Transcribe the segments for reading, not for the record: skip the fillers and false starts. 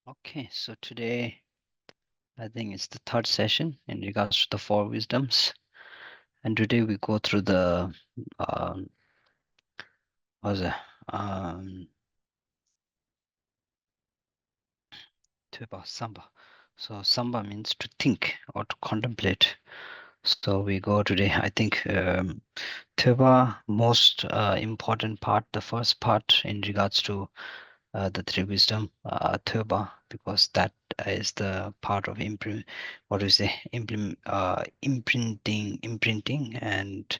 Okay, so today I think it's the third session in regards to the four wisdoms, and today we go through the um, what's it? Um, Samba. So Samba means to think or to contemplate. So we go today. I think most important part, the first part in regards to the three wisdom, because that is the part of what do you say, imprinting, and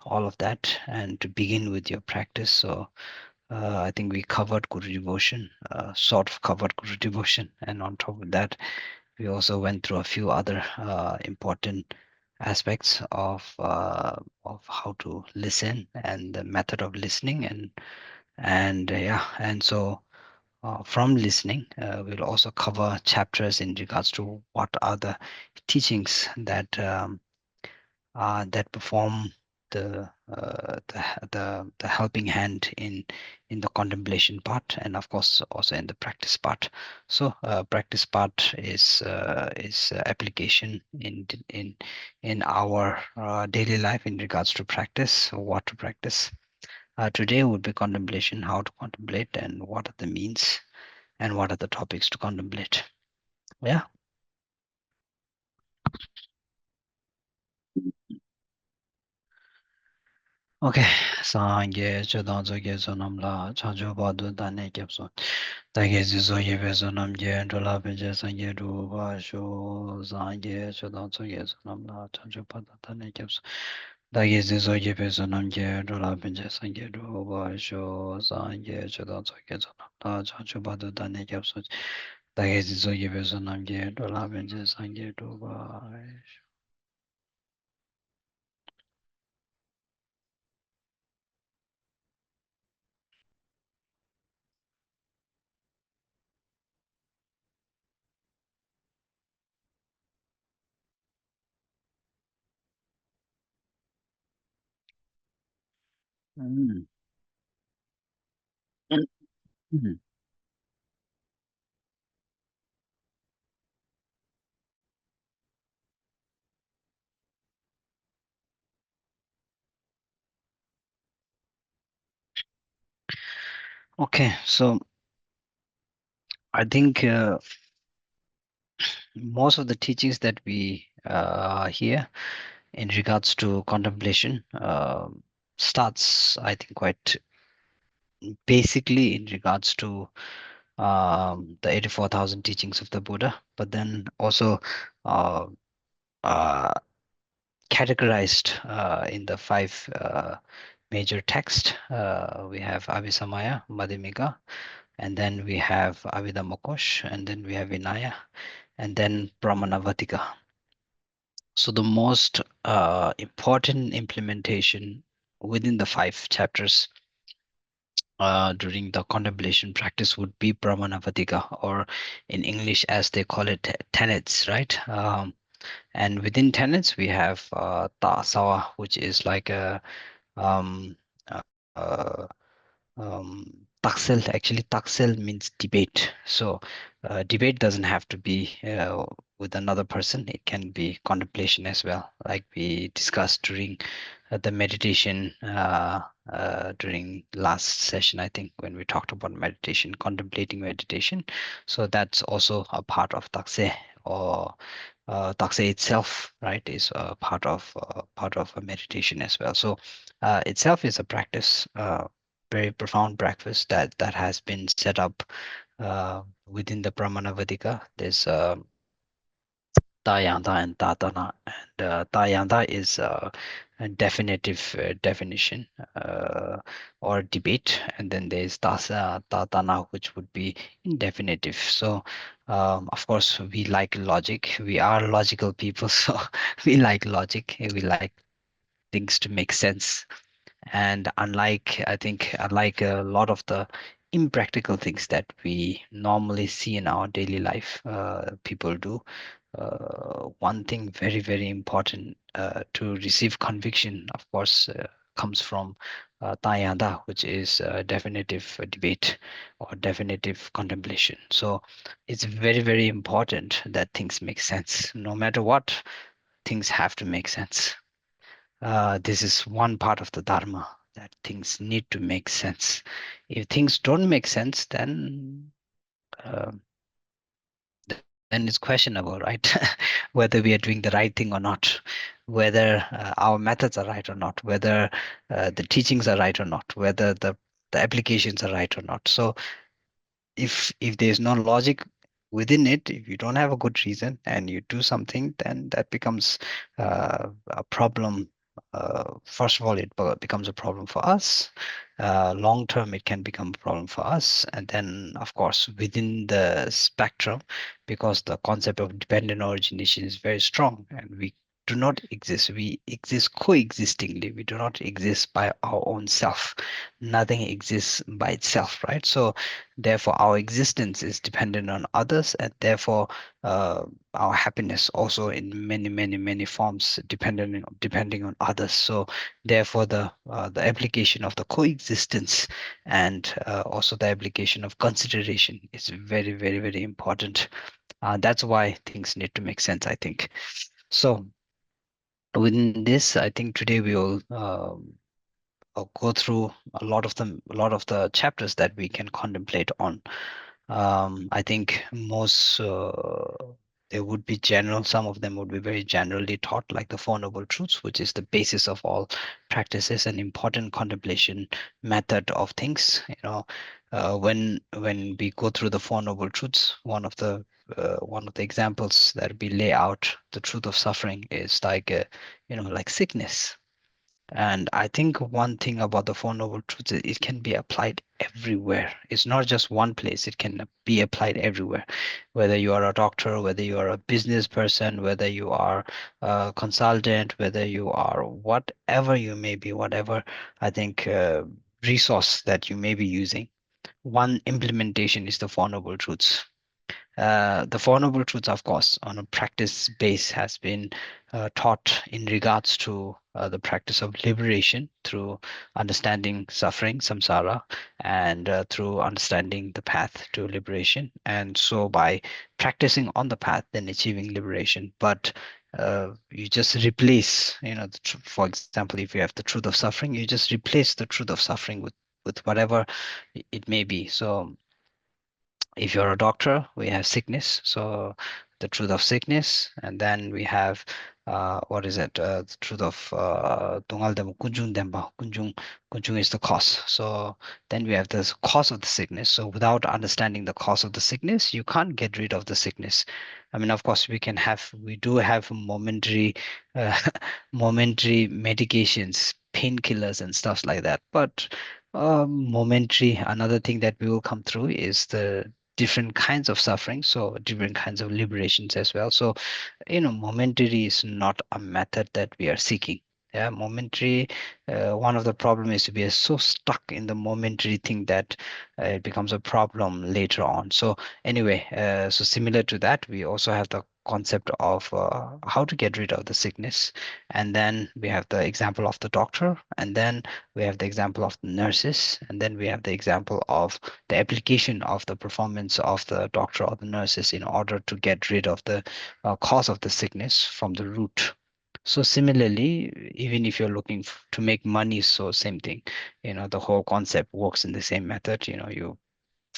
all of that, and to begin with your practice. So I think we covered Guru devotion, sort of covered Guru devotion, and on top of that, we also went through a few other important aspects of how to listen and the method of listening, and so from listening, we'll also cover chapters in regards to what are the teachings that perform the helping hand in the contemplation part, and of course also in the practice part. So practice part is application in our daily life in regards to practice, what to practice. Today would be contemplation, how to contemplate, and what are the means, and what are the topics to contemplate. Yeah. Okay. Sangye chodang zoge sonam la chancho badu dane kyapson. Dage zizo yebe sonam ge dola peje sangye ru ba sho. Sangye chodang zoge sonam la chancho badu dane kyapson. Dage zizo yebe sonam ge dola peje sangye ru ba sho. Sangye chodang zoge sonam la chancho badu dane kyapson. Dage zizo yebe sonam ge dola peje sangye ru ba sho. Mm. Mm. Okay, so I think most of the teachings that we hear in regards to contemplation starts, I think, quite basically in regards to the 84,000 teachings of the Buddha, but then also uh, uh, categorized in the five major texts. We have Abhisamaya, Madhyamika, and then we have Avidamokosh, and then we have Vinaya, and then Brahmanavatika. So the most important implementation within the five chapters during the contemplation practice would be Brahmanavatika, or in English as they call it, tenets, right? And within tenets we have Tasawa, which is like a um, uh, uh, taksel. Actually, taksel means debate. So debate doesn't have to be with another person. It can be contemplation as well, like we discussed during the meditation during last session, I think, when we talked about meditation, contemplating meditation. So that's also a part of takse, or takse itself, right, is part of a meditation as well. So itself is a practice, very profound practice that has been set up within the Brahmanavadika. There's Tayanda and Tatana, and Tayanda is a definitive definition or debate, and then there's Tatana, which would be indefinitive. So, of course, we like logic. We are logical people, so we like logic. We like things to make sense. And unlike a lot of the impractical things that we normally see in our daily life, people do. One thing very, very important to receive conviction, of course. comes from Tayanda, which is definitive debate or definitive contemplation. So it's very, very important that things make sense. No matter what, things have to make sense. This is one part of the Dharma, that things need to make sense. If things don't make sense, uh, then it's questionable, right? Whether we are doing the right thing or not, whether our methods are right or not, whether the teachings are right or not, whether the applications are right or not. So if there's no logic within it, if you don't have a good reason and you do something, then that becomes a problem. First of all, it becomes a problem for us. Long term, it can become a problem for us, and then of course within the spectrum, because the concept of dependent origination is very strong, and we do not exist. We exist coexistingly. We do not exist by our own self. Nothing exists by itself, right? So therefore, our existence is dependent on others, and therefore, uh, our happiness also in many, many, many forms depending on others. So therefore, the application of the coexistence and also the application of consideration is very, very, very important. That's why things need to make sense, I think. So within this, I think today we will go through a lot of the chapters that we can contemplate on. I think most they would be general. Some of them would be very generally taught, like the Four Noble Truths, which is the basis of all practices and important contemplation method of things. When we go through the Four Noble Truths, one of the examples that we lay out the truth of suffering is like like sickness. And I think one thing about the Four Noble Truths is it can be applied everywhere. It's not just one place, it can be applied everywhere. Whether you are a doctor, whether you are a business person, whether you are a consultant, whether you are whatever you may be, whatever I think resource that you may be using, one implementation is the Four Noble Truths. The Four Noble Truths, of course, on a practice base, has been taught in regards to the practice of liberation through understanding suffering, samsara, and through understanding the path to liberation. And so, by practicing on the path, then achieving liberation. But you just replace, for example, if you have the truth of suffering, you just replace the truth of suffering with whatever it may be. So if you're a doctor, we have sickness. So the truth of sickness, and then we have what is it? The truth of Tungal Demba, Kunjung Demba. Kunjung is the cause. So then we have the cause of the sickness. So without understanding the cause of the sickness, you can't get rid of the sickness. I mean, of course, we do have momentary, uh, momentary medications, painkillers, and stuff like that. But momentary, another thing that we will come through is the different kinds of suffering, so different kinds of liberations as well. So momentary is not a method that we are seeking. Yeah, momentary, one of the problem is we are so stuck in the momentary thing that it becomes a problem later on. So anyway, so similar to that, we also have the concept of how to get rid of the sickness, and then we have the example of the doctor, and then we have the example of the nurses, and then we have the example of the application of the performance of the doctor or the nurses in order to get rid of the cause of the sickness from the root. So similarly, even if you're looking to make money, so same thing, the whole concept works in the same method. You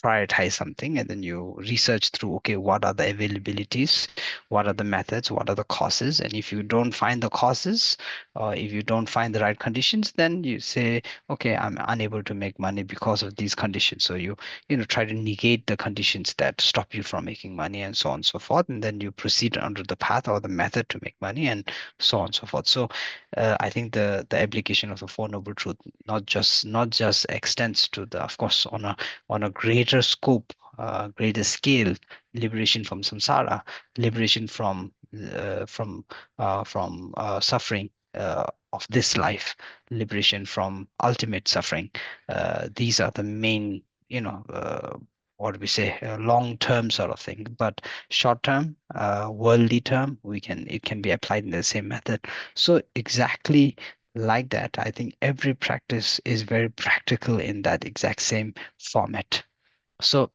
prioritize something and then you research through, okay, what are the availabilities, what are the methods, what are the causes, and if you don't find the causes, or if you don't find the right conditions, then you say, okay, I'm unable to make money because of these conditions. So you try to negate the conditions that stop you from making money, and so on and so forth, and then you proceed under the path or the method to make money, and so on and so forth. So I think the application of the Four Noble Truth not just extends to the, of course, on a greater scope, greater scale, liberation from samsara, liberation from suffering of this life, liberation from ultimate suffering. These are the main, what do we say, long-term sort of thing. But short-term, worldly term, it can be applied in the same method. So exactly like that, I think every practice is very practical in that exact same format. So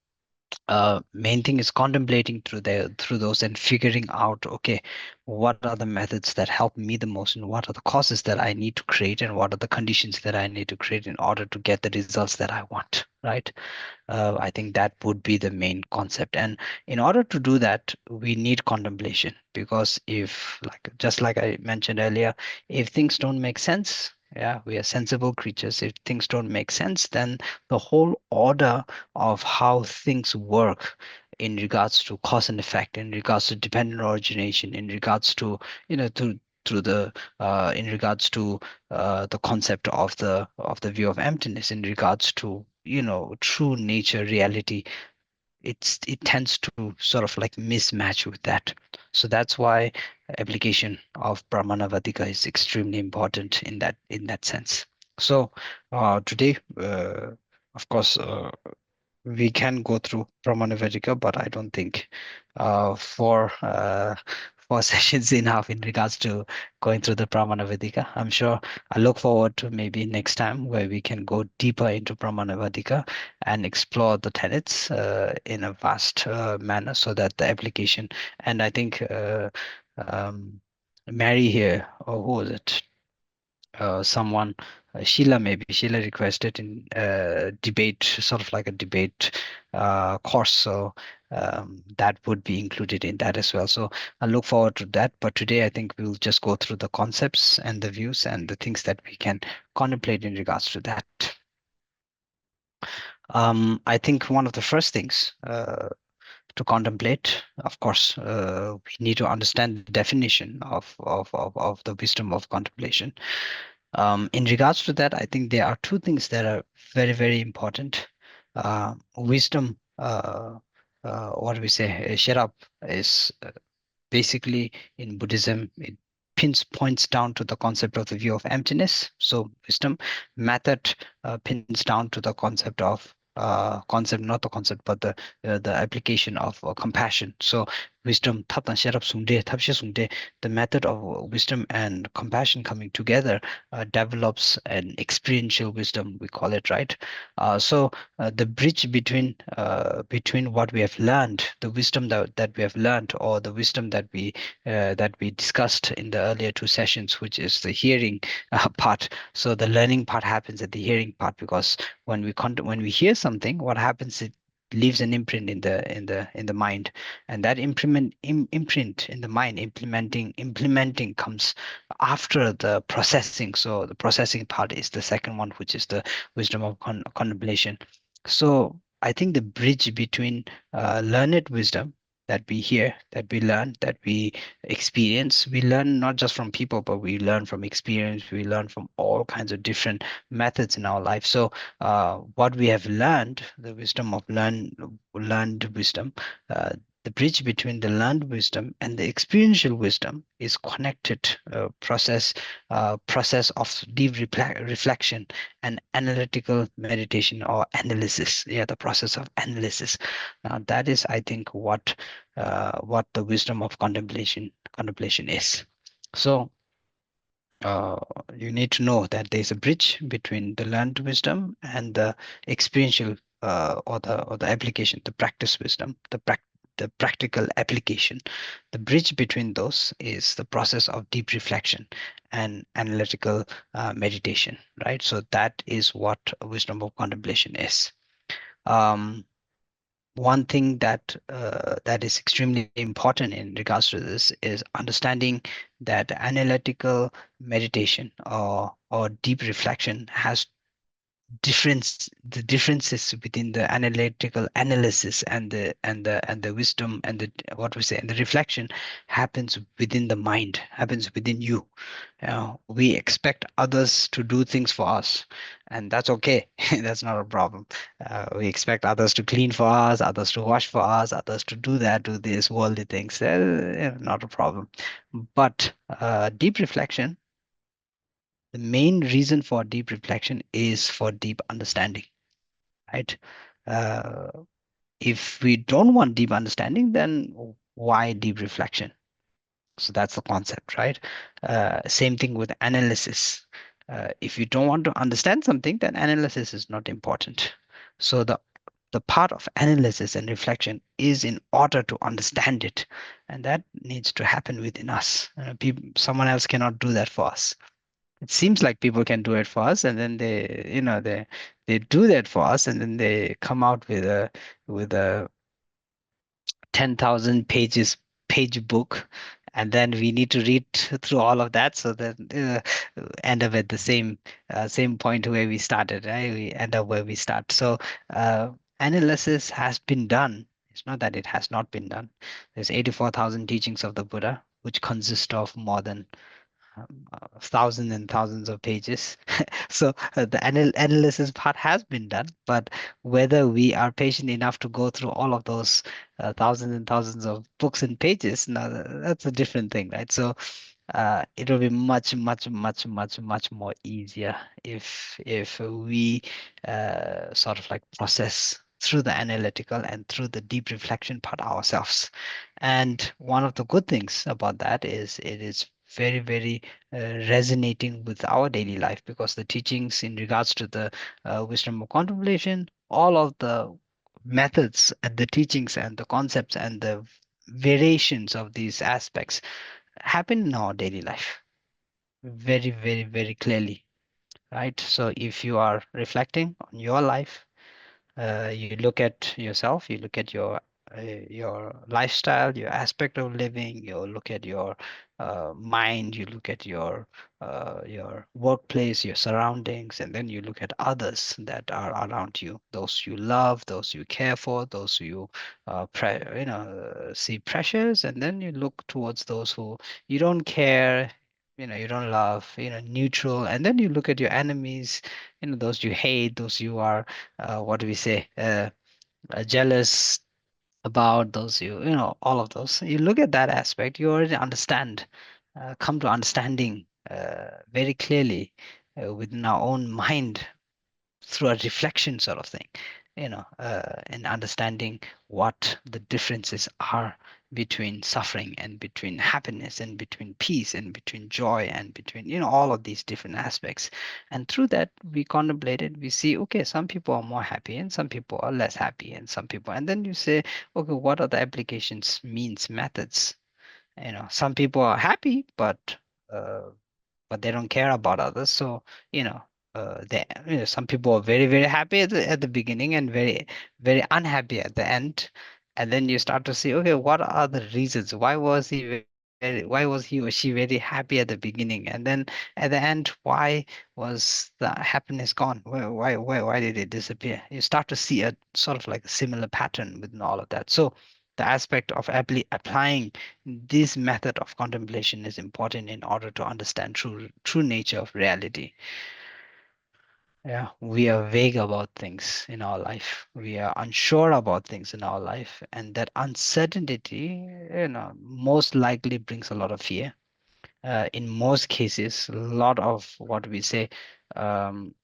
main thing is contemplating through those and figuring out, okay, what are the methods that help me the most, and what are the causes that I need to create, and what are the conditions that I need to create in order to get the results that I want, right? I think that would be the main concept. And in order to do that, we need contemplation, because if, like, just like I mentioned earlier, if things don't make sense, yeah, we are sensible creatures. If things don't make sense, then the whole order of how things work in regards to cause and effect, in regards to dependent origination, in regards to, to through the in regards to the concept of the view of emptiness, in regards to, true nature reality, it tends to sort of like mismatch with that. So that's why application of Brahmanavadika is extremely important in that sense. So today, of course, we can go through Brahmanavedika, but I don't think four sessions enough in regards to going through the Brahmanavedika. I'm sure I look forward to maybe next time where we can go deeper into Brahmanavedika and explore the tenets in a vast manner, so that the application, and I think um, Mary here, or who was it? Someone, Sheila, maybe Sheila requested in debate, sort of like a debate course. So that would be included in that as well. So I look forward to that. But today, I think we'll just go through the concepts and the views and the things that we can contemplate in regards to that. I think one of the first things to contemplate, of course, we need to understand the definition of the wisdom of contemplation. In regards to that, I think there are two things that are very, very important. Wisdom, what do we say, Sherab, is basically in Buddhism, it points down to the concept of the view of emptiness. So wisdom method pins down to the concept, not the concept, but the application of compassion. So wisdom, the method of wisdom and compassion coming together develops an experiential wisdom, we call it, right? So the bridge between what we have learned, the wisdom that we have learned, or the wisdom that we discussed in the earlier two sessions, which is the hearing part. So the learning part happens at the hearing part, because when we hear something, what happens? It leaves an imprint in the mind, and that imprint in the mind, implementing comes after the processing. So the processing part is the second one, which is the wisdom of contemplation. So I think the bridge between learned wisdom that we hear, that we learn, that we experience, we learn not just from people, but we learn from experience, we learn from all kinds of different methods in our life. So what we have learned, the wisdom of learned wisdom, the bridge between the learned wisdom and the experiential wisdom is connected process of deep reflection and analytical meditation, or analysis. Yeah, the process of analysis. Now that is, I think, what the wisdom of contemplation is. So uh, you need to know that there's a bridge between the learned wisdom and the experiential, or the application, the practice wisdom, the practical application. The bridge between those is the process of deep reflection and analytical meditation, right? So that is what wisdom of contemplation is. Um, One thing that is extremely important in regards to this is understanding that analytical meditation, or deep reflection, has the differences within the analytical analysis and the wisdom, and the, what we say, and the reflection happens within the mind, happens within you. We expect others to do things for us, and that's okay. That's not a problem. We expect others to clean for us, others to wash for us, others to do that, do these worldly things. Not a problem. But deep reflection, the main reason for deep reflection is for deep understanding, right? Uh, if we don't want deep understanding, then why deep reflection? So that's the concept, right? Same thing with analysis. If you don't want to understand something, then analysis is not important. So the part of analysis and reflection is in order to understand it, and that needs to happen within us. Someone else cannot do that for us. It seems like people can do it for us, and then they do that for us, and then they come out with a 10,000 page book, and then we need to read through all of that, so that end up at the same point where we started, right? We end up where we start. So uh, analysis has been done. It's not that it has not been done. There's 84,000 teachings of the Buddha, which consist of more than thousands and thousands of pages. So the analysis part has been done, but whether we are patient enough to go through all of those thousands and thousands of books and pages, now that's a different thing, right? So it will be much, much, much, much, much more easier if we sort of like process through the analytical and through the deep reflection part ourselves. And one of the good things about that is it is very, very resonating with our daily life, because the teachings in regards to the wisdom of contemplation, all of the methods and the teachings and the concepts and the variations of these aspects happen in our daily life very, very, very clearly, right? So if you are reflecting on your life, you look at yourself, you look at your lifestyle, your aspect of living, you look at your mind, you look at your workplace, your surroundings, and then you look at others that are around you, those you love, those you care for, those you see precious, and then you look towards those who you don't care, you don't love, neutral, and then you look at your enemies, those you hate, those you are what do we say, jealous about, those all of those. You look at that aspect, you already understand, come to understanding very clearly within our own mind through a reflection sort of thing, and understanding what the differences are between suffering and between happiness and between peace and between joy and between, all of these different aspects. And through that, we contemplated, we see, okay, some people are more happy and some people are less happy, and some people, and then you say, okay, what are the applications, means, methods? Some people are happy, uh, but they don't care about others. So, some people are very, very happy at the beginning and very, very unhappy at the end. And then you start to see, okay, what are the reasons? Why was he or she very happy at the beginning? And then at the end, why was the happiness gone? Why did it disappear? You start to see a sort of like a similar pattern within all of that. So the aspect of applying this method of contemplation is important in order to understand true nature of reality. Yeah, we are vague about things in our life. We are unsure about things in our life, and that uncertainty, most likely brings a lot of fear. In most cases, a lot of what we say, um,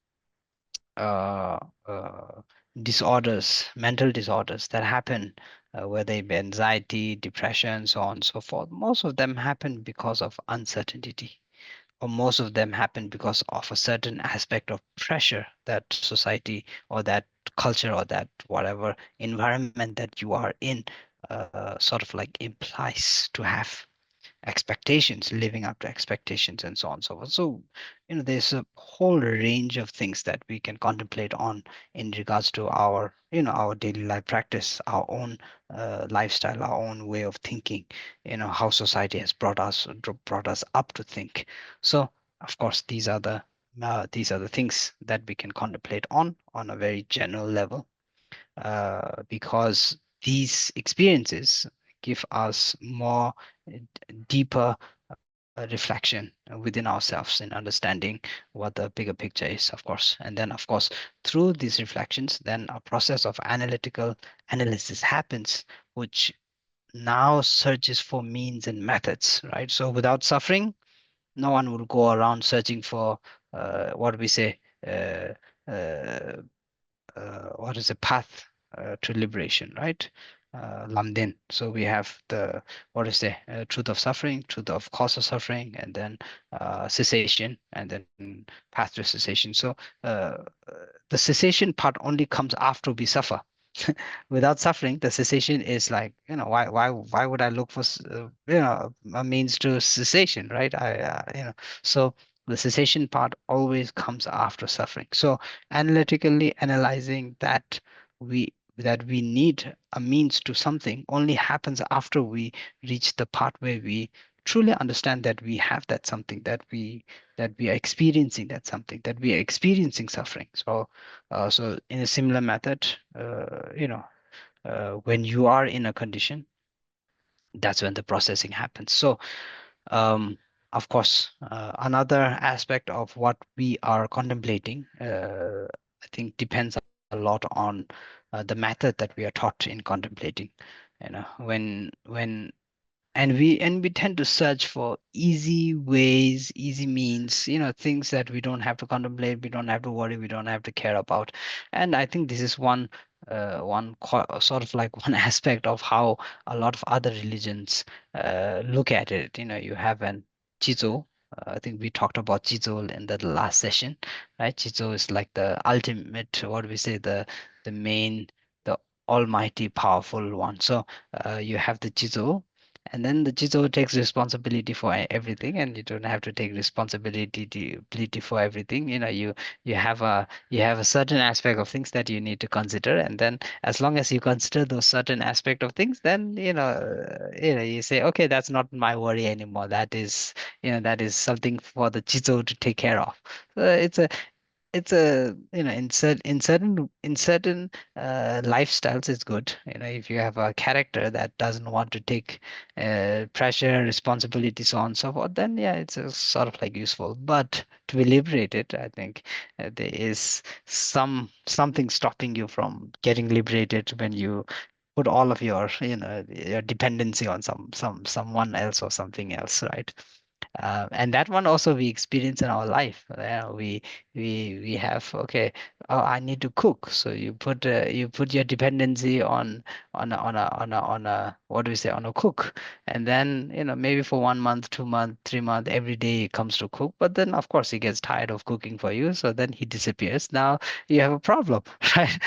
uh, uh, disorders, mental disorders that happen, whether it be anxiety, depression, so on and so forth, most of them happen because of uncertainty, or most of them happen because of a certain aspect of pressure that society or that culture or that whatever environment that you are in sort of like implies to have expectations, living up to expectations, and so on and so forth. So, there's a whole range of things that we can contemplate on in regards to our, our daily life practice, our own lifestyle, our own way of thinking, how society has brought us up to think. So, of course, these are the things that we can contemplate on a very general level, because these experiences give us more deeper reflection within ourselves in understanding what the bigger picture is, of course. And then, of course, through these reflections, then a process of analytical analysis happens, which now searches for means and methods, right? So without suffering, no one will go around searching for what we say, uh, uh, what is a path to liberation, right? Lamdin. So we have the, what is the truth of suffering, truth of cause of suffering, and then cessation, and then path to cessation. So uh, the cessation part only comes after we suffer. Without suffering, the cessation is like, why would I look for a means to cessation, right? So the cessation part always comes after suffering. So analytically analyzing that we need a means to something only happens after we reach the part where we truly understand that we have that something, that we are experiencing that something, that we are experiencing suffering. So in a similar method, when you are in a condition, that's when the processing happens. So um, of course, another aspect of what we are contemplating, I think, depends a lot on the method that we are taught in contemplating. When and we tend to search for easy ways, easy means, things that we don't have to contemplate, we don't have to worry, we don't have to care about. And I think this is sort of like one aspect of how a lot of other religions look at it. You have an jizo. I think we talked about jizo in the last session, right? Jizo is like the ultimate, what do we say, the main, the almighty powerful one. So you have the jizo, and then the Jizo takes responsibility for everything, and you don't have to take responsibility for everything. You have a certain aspect of things that you need to consider, and then as long as you consider those certain aspect of things, then you say, okay, that's not my worry anymore. That is something for the Jizo to take care of. So it's a in certain lifestyles it's good. If you have a character that doesn't want to take pressure, responsibility, so on and so forth, then yeah, it's sort of like useful. But to be liberated, I think there is something stopping you from getting liberated when you put all of your dependency on someone else or something else, right? And that one also we experience in our life. We have, okay, oh, I need to cook, so you put your dependency on a what do we say, on a cook. And then maybe for 1 month, 2 month, 3 month, every day he comes to cook, but then of course he gets tired of cooking for you, so then he disappears. Now you have a problem, right?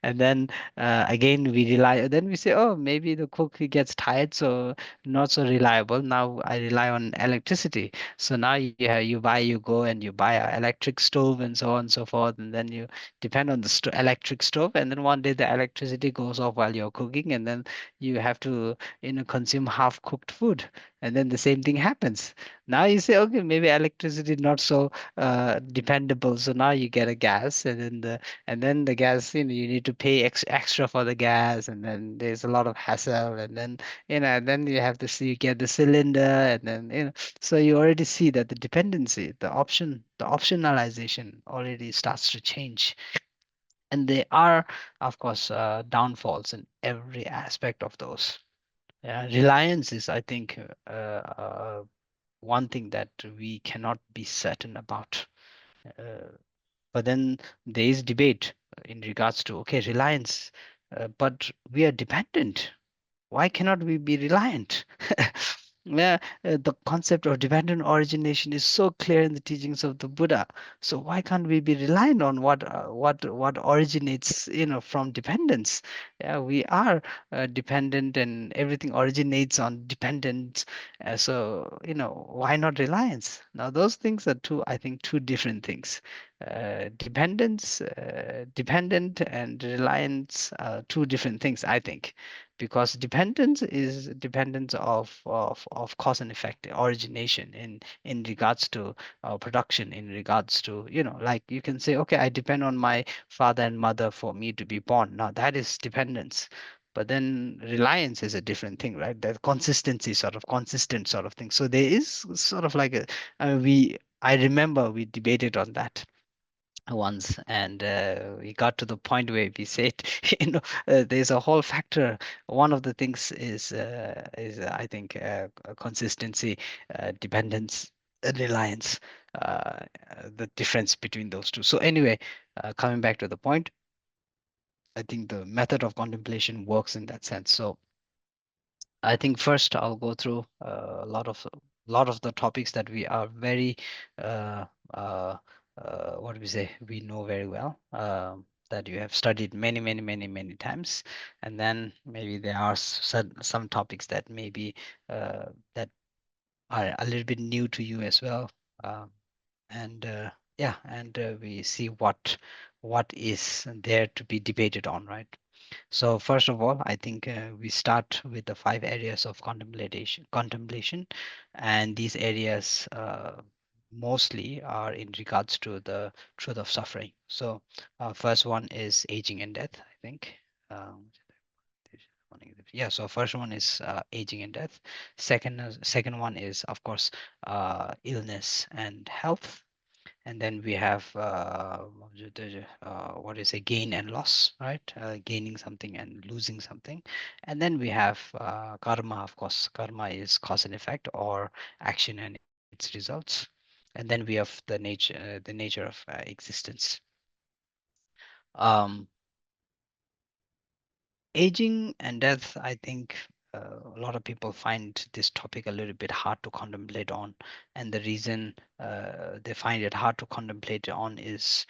And then again we rely, then we say, oh, maybe the cook, he gets tired, so not so reliable. Now I rely on electricity. So now you go and you buy an electric stove and so on and so forth, and then you depend on the electric stove, and then one day the electricity goes off while you're cooking, and then you have to consume half cooked food, and then the same thing happens. Now you say, okay, maybe electricity not so dependable, so now you get a gas, and then the gas, you need to pay extra for the gas, and then there's a lot of hassle, and then you have to see, get the cylinder, and then so you already see that the dependency, the optionalization already starts to change. And there are, of course, downfalls in every aspect of those. Yeah, reliance is, I think, one thing that we cannot be certain about. uh, but then there is debate in regards to, okay, reliance, but we are dependent. Why cannot we be reliant? Yeah, the concept of dependent origination is so clear in the teachings of the Buddha. So why can't we be reliant on what originates, from dependence? Yeah, we are dependent, and everything originates on dependence. So why not reliance? Now those things are two, I think, two different things. Dependent and reliance are two different things, I think, because dependence is dependence of cause and effect, origination in regards to production, in regards to, like you can say, okay, I depend on my father and mother for me to be born. Now that is dependence. But then reliance is a different thing, right? The consistency, sort of consistent sort of thing. So there is sort of like I remember we debated on that once, and we got to the point where we said, there's a whole factor. One of the things is I think, consistency, dependence, reliance, the difference between those two. So anyway, coming back to the point, I think the method of contemplation works in that sense. So I think first I'll go through a lot of the topics that we are very uh, uh, what do we say, we know very well, that you have studied many times, and then maybe there are some topics that maybe that are a little bit new to you as well, um, and yeah, and we see what is there to be debated on, right? So first of all, I think we start with the five areas of contemplation, and these areas mostly are in regards to the truth of suffering. So first one is aging and death, I think. Um, yeah, so first one is aging and death. Second one is, of course, illness and health. And then we have what is a gain and loss, right? Gaining something and losing something. And then we have karma. Of course, karma is cause and effect, or action and its results. And then we have the nature of existence. um, Aging and death, I think a lot of people find this topic a little bit hard to contemplate on. And the reason they find it hard to contemplate on is,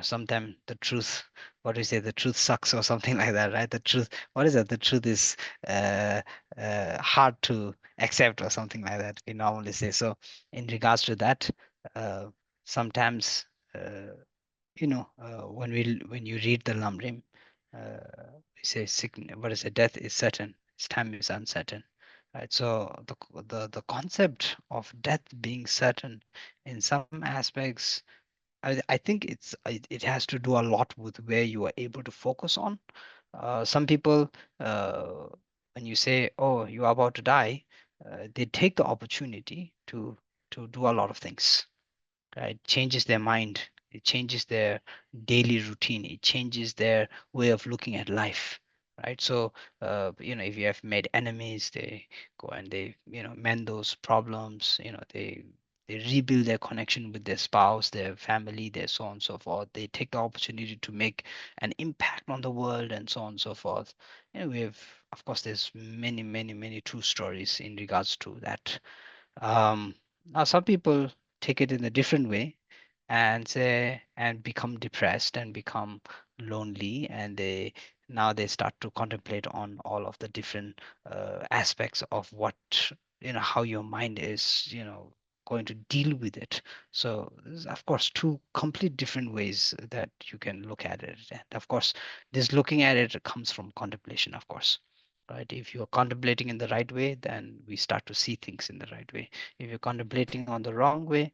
sometimes the truth, what do you say, the truth sucks or something like that, right? The truth, what is it? The truth is uh, hard to accept or something like that, we normally say. So, in regards to that, uh, sometimes. When you read the Lamrim, we say what is it? Death is certain, its time is uncertain, right? So the concept of death being certain, in some aspects, I think it has to do a lot with where you are able to focus on. Some people, uh, when you say, "Oh, you are about to die," they take the opportunity to do a lot of things, right? Changes their mind, it changes their daily routine, it changes their way of looking at life, right? So if you have made enemies, they go and they mend those problems. They rebuild their connection with their spouse, their family, their so on and so forth. They take the opportunity to make an impact on the world, and so on and so forth. We have, of course, there's many true stories in regards to that. Now, some people take it in a different way and say and become depressed and become lonely, and they start to contemplate on all of the different aspects of what, how your mind is, going to deal with it. So there's, of course, two complete different ways that you can look at it. And of course, this looking at it comes from contemplation, of course. Right? If you're contemplating in the right way, then we start to see things in the right way. If you're contemplating on the wrong way,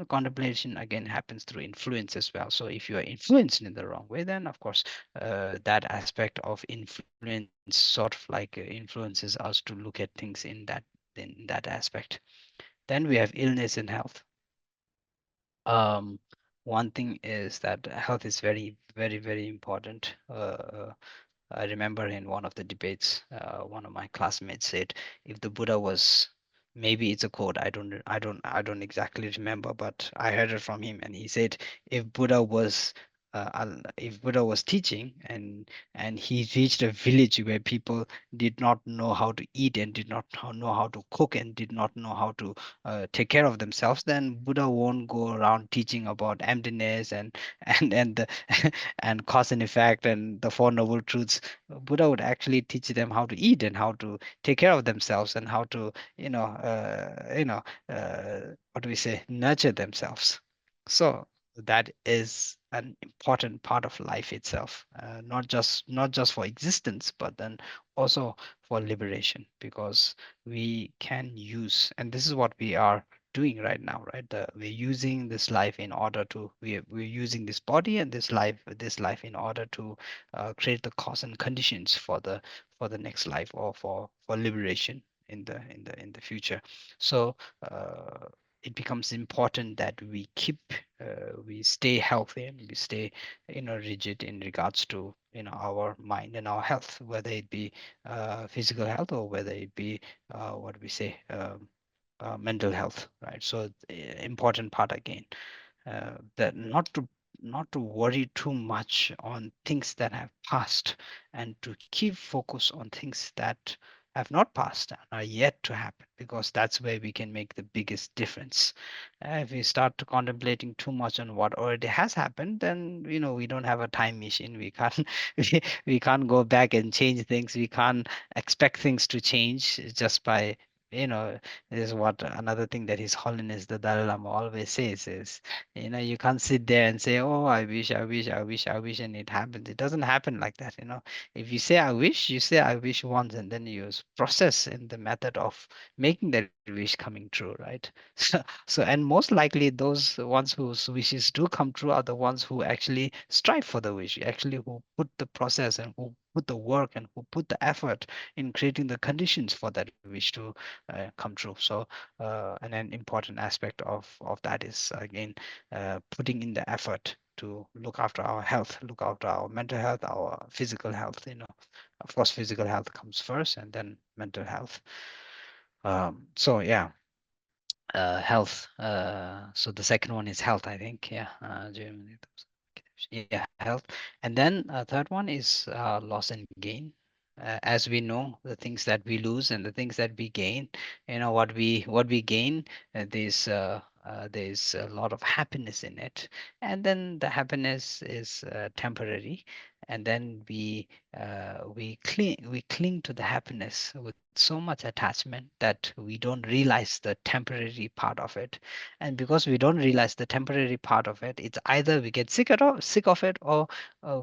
contemplation again happens through influence as well. So if you are influenced in the wrong way, then of course that aspect of influence sort of like influences us to look at things in that aspect. Then we have illness and health. um, One thing is that health is very important. I remember in one of the debates, one of my classmates said, if the Buddha was, maybe it's a quote, I don't exactly remember, but I heard it from him, and he said, if Buddha was if Buddha was teaching, and he reached a village where people did not know how to eat, and did not know how to cook, and did not know how to take care of themselves, then Buddha won't go around teaching about emptiness and the and cause and effect and the Four Noble Truths. Buddha would actually teach them how to eat and how to take care of themselves, and how to, what do we say, nurture themselves. So that is an important part of life itself, not just for existence, but then also for liberation, because we can use, and this is what we are doing right now, right? We're using this life in order to, we're using this body and this life in order to create the cause and conditions for the next life, or for liberation in the future. So it becomes important that we stay healthy, and we stay rigid in regards to our mind and our health, whether it be physical health, or whether it be what we say, mental health, right? So important part again, that not to not to worry too much on things that have passed, and to keep focus on things that have not passed and are yet to happen, because that's where we can make the biggest difference. If we start to contemplating too much on what already has happened, then we don't have a time machine. We can't we can't go back and change things. We can't expect things to change just by you know this is what another thing that His Holiness the Dalai Lama always says is, you can't sit there and say, oh, I wish, I wish, I wish, I wish, and it happens. It doesn't happen like that. If you say I wish, you say I wish once, and then you process in the method of making that wish coming true, right? So and most likely those ones whose wishes do come true are the ones who actually strive for the wish, actually who put the process and who put the work and who put the effort in creating the conditions for that wish to come true. So and an important aspect of that is again putting in the effort to look after our health, look after our mental health, our physical health. Of course, physical health comes first, and then mental health. So yeah, health. So the second one is health, I think. Yeah, yeah, health. And then third one is loss and gain. As we know, the things that we lose and the things that we gain, what we gain, there's a lot of happiness in it, and then the happiness is temporary, and then we cling to the happiness with so much attachment that we don't realize the temporary part of it. And because we don't realize the temporary part of it, it's either we get sick of it, or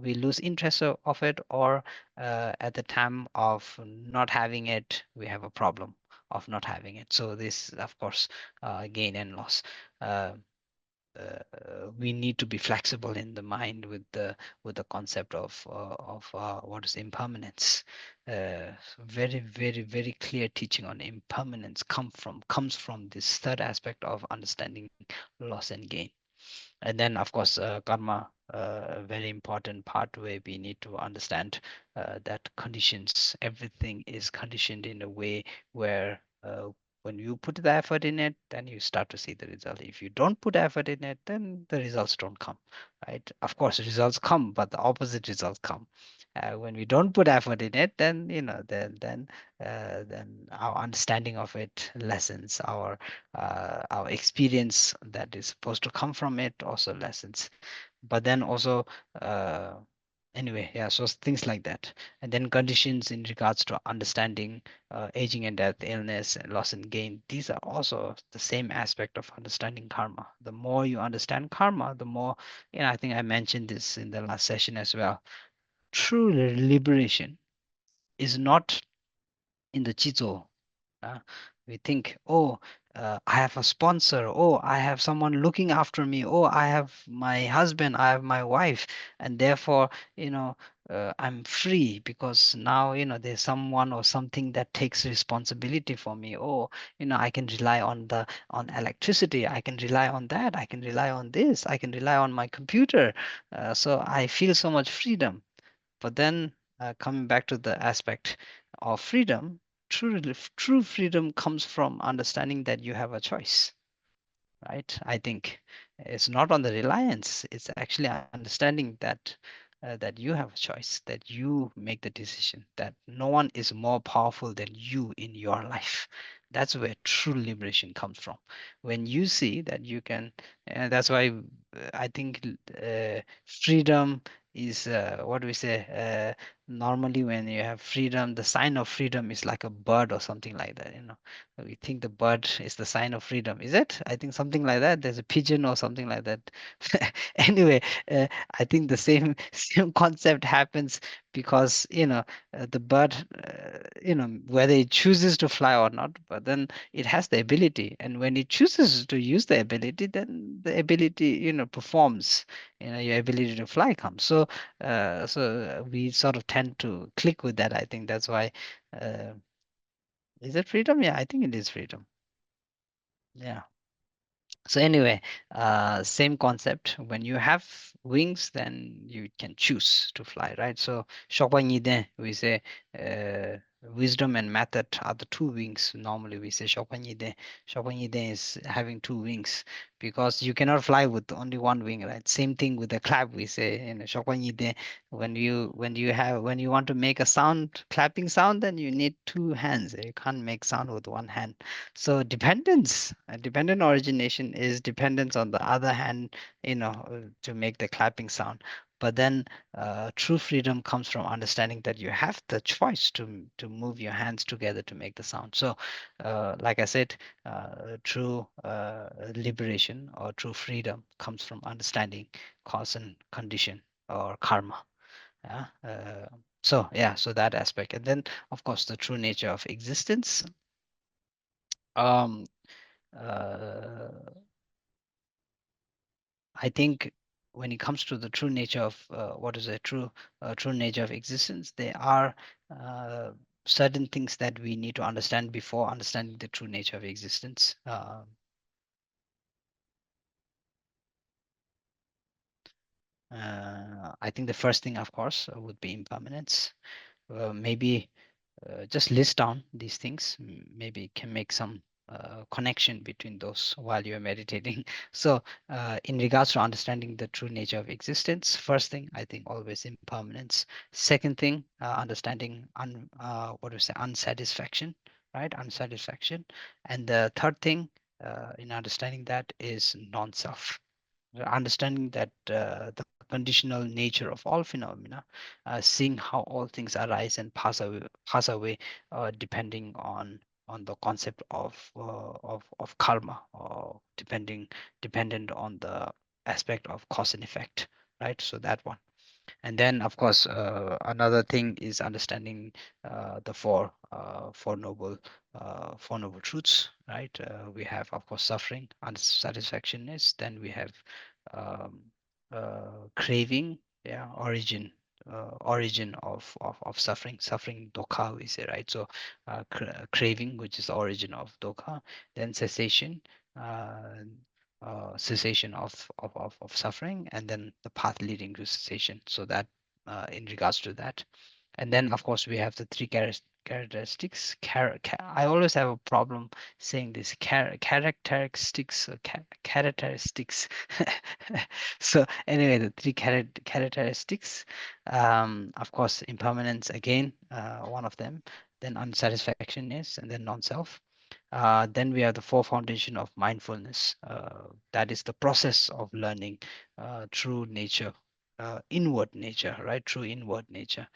we lose interest of it, or at the time of not having it, we have a problem of not having it. So this, of course, gain and loss. Uh, we need to be flexible in the mind with the concept of what is impermanence. Very, very, very clear teaching on impermanence comes from this third aspect of understanding loss and gain. And then, of course, karma, a very important part where we need to understand that conditions, everything is conditioned in a way where when you put the effort in it, then you start to see the result. If you don't put effort in it, then the results don't come, right? Of course, results come, but the opposite results come. When we don't put effort in it, then then our understanding of it lessens. Our experience that is supposed to come from it also lessens. But then also, uh, anyway, yeah, so things like that. And then conditions in regards to understanding aging and death, illness, and loss and gain, these are also the same aspect of understanding karma. The more you understand karma, the more, I think I mentioned this in the last session as well. True liberation is not in the chizo. uh, we think, oh, I have a sponsor. Oh, I have someone looking after me. Oh, I have my husband. I have my wife, and therefore, I'm free because now there's someone or something that takes responsibility for me. Oh, I can rely on electricity. I can rely on that. I can rely on this. I can rely on my computer. So I feel so much freedom. But then, coming back to the aspect of freedom, true freedom comes from understanding that you have a choice, right? I think it's not on the reliance, it's actually understanding that you have a choice, that you make the decision, that no one is more powerful than you in your life. That's where true liberation comes from. When you see that you can, and that's why I think freedom is what do we say? Normally, when you have freedom, the sign of freedom is like a bird or something like that. We think the bird is the sign of freedom. Is it? I think something like that. There's a pigeon or something like that. Anyway, I think the same same concept happens because the bird, whether it chooses to fly or not, but then it has the ability, and when it chooses to use the ability, then the ability performs. Your ability to fly comes. So we sort of tend to click with that. I think that's why. Uh, is it freedom? Yeah, I think it is freedom. Yeah. So anyway, same concept. When you have wings, then you can choose to fly, right? So shokpa ngide, we say, wisdom and method are the two wings. Normally we say shopanyide. Shopanyide is having two wings because you cannot fly with only one wing, right? Same thing with the clap. We say in shopanyide, when you want to make a sound, clapping sound, then you need two hands. You can't make sound with one hand. So dependence, dependent origination is dependence on the other hand, to make the clapping sound. But then true freedom comes from understanding that you have the choice to move your hands together to make the sound. So, like I said, true liberation or true freedom comes from understanding cause and condition or karma. Yeah. So yeah, so that aspect, and then of course the true nature of existence. Um, uh, I think when it comes to the true nature of what is a true nature of existence, there are uh, certain things that we need to understand before understanding the true nature of existence. I think the first thing, of course, would be impermanence. Maybe just list down these things. Maybe can make some connection between those while you're meditating. So, in regards to understanding the true nature of existence, first thing I think always impermanence. Second thing, understanding what do we say, unsatisfaction, right? Unsatisfaction, and the third thing in understanding that is non-self, understanding that the conditional nature of all phenomena, seeing how all things arise and pass away, depending on the concept of karma, or dependent on the aspect of cause and effect, right? So that one. And then, of course, another thing is understanding the four noble truths, right? We have, of course, suffering, unsatisfaction is. Then we have um, craving, yeah, origin of suffering, dukkha, we say, right? So, craving, which is the origin of dukkha. Then cessation. Uh, Cessation of suffering, and then the path leading to cessation. So that in regards to that, and then of course we have the three characteristics. I always have a problem saying this characteristics, characteristics. So anyway, the three characteristics. Of course, impermanence again, one of them. Then unsatisfaction is, and then non-self. Then we have the four foundation of mindfulness. That is the process of learning true nature, inward nature, right? True inward nature.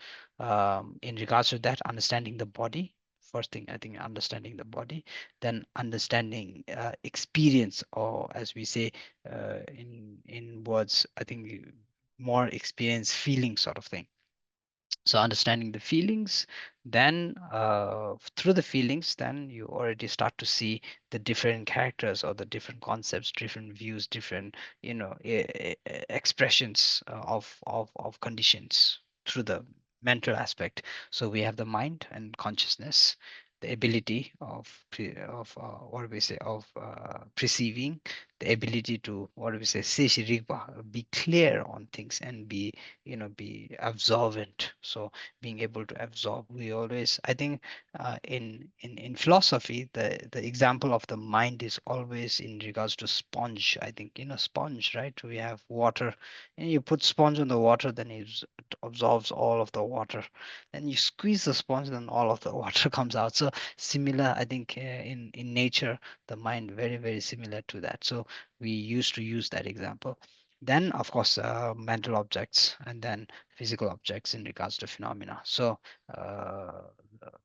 In regards to that, understanding the body. First thing, I think, understanding the body. Then understanding experience, or as we say in words, I think more experience, feeling sort of thing. So understanding the feelings, then through the feelings, then you already start to see the different characters or the different concepts, different views, different expressions of conditions through the mental aspect. So we have the mind and consciousness, the ability what do we say, of perceiving, the ability to, what do we say, be clear on things and be absorbent. So being able to absorb, we always, I think, in philosophy, the example of the mind is always in regards to sponge. I think, sponge, right? We have water, and you put sponge on the water, then it absorbs all of the water. Then you squeeze the sponge, then all of the water comes out. So similar, I think, in nature, the mind very, very similar to that. So we used to use that example. Then, of course, mental objects, and then physical objects in regards to phenomena. So,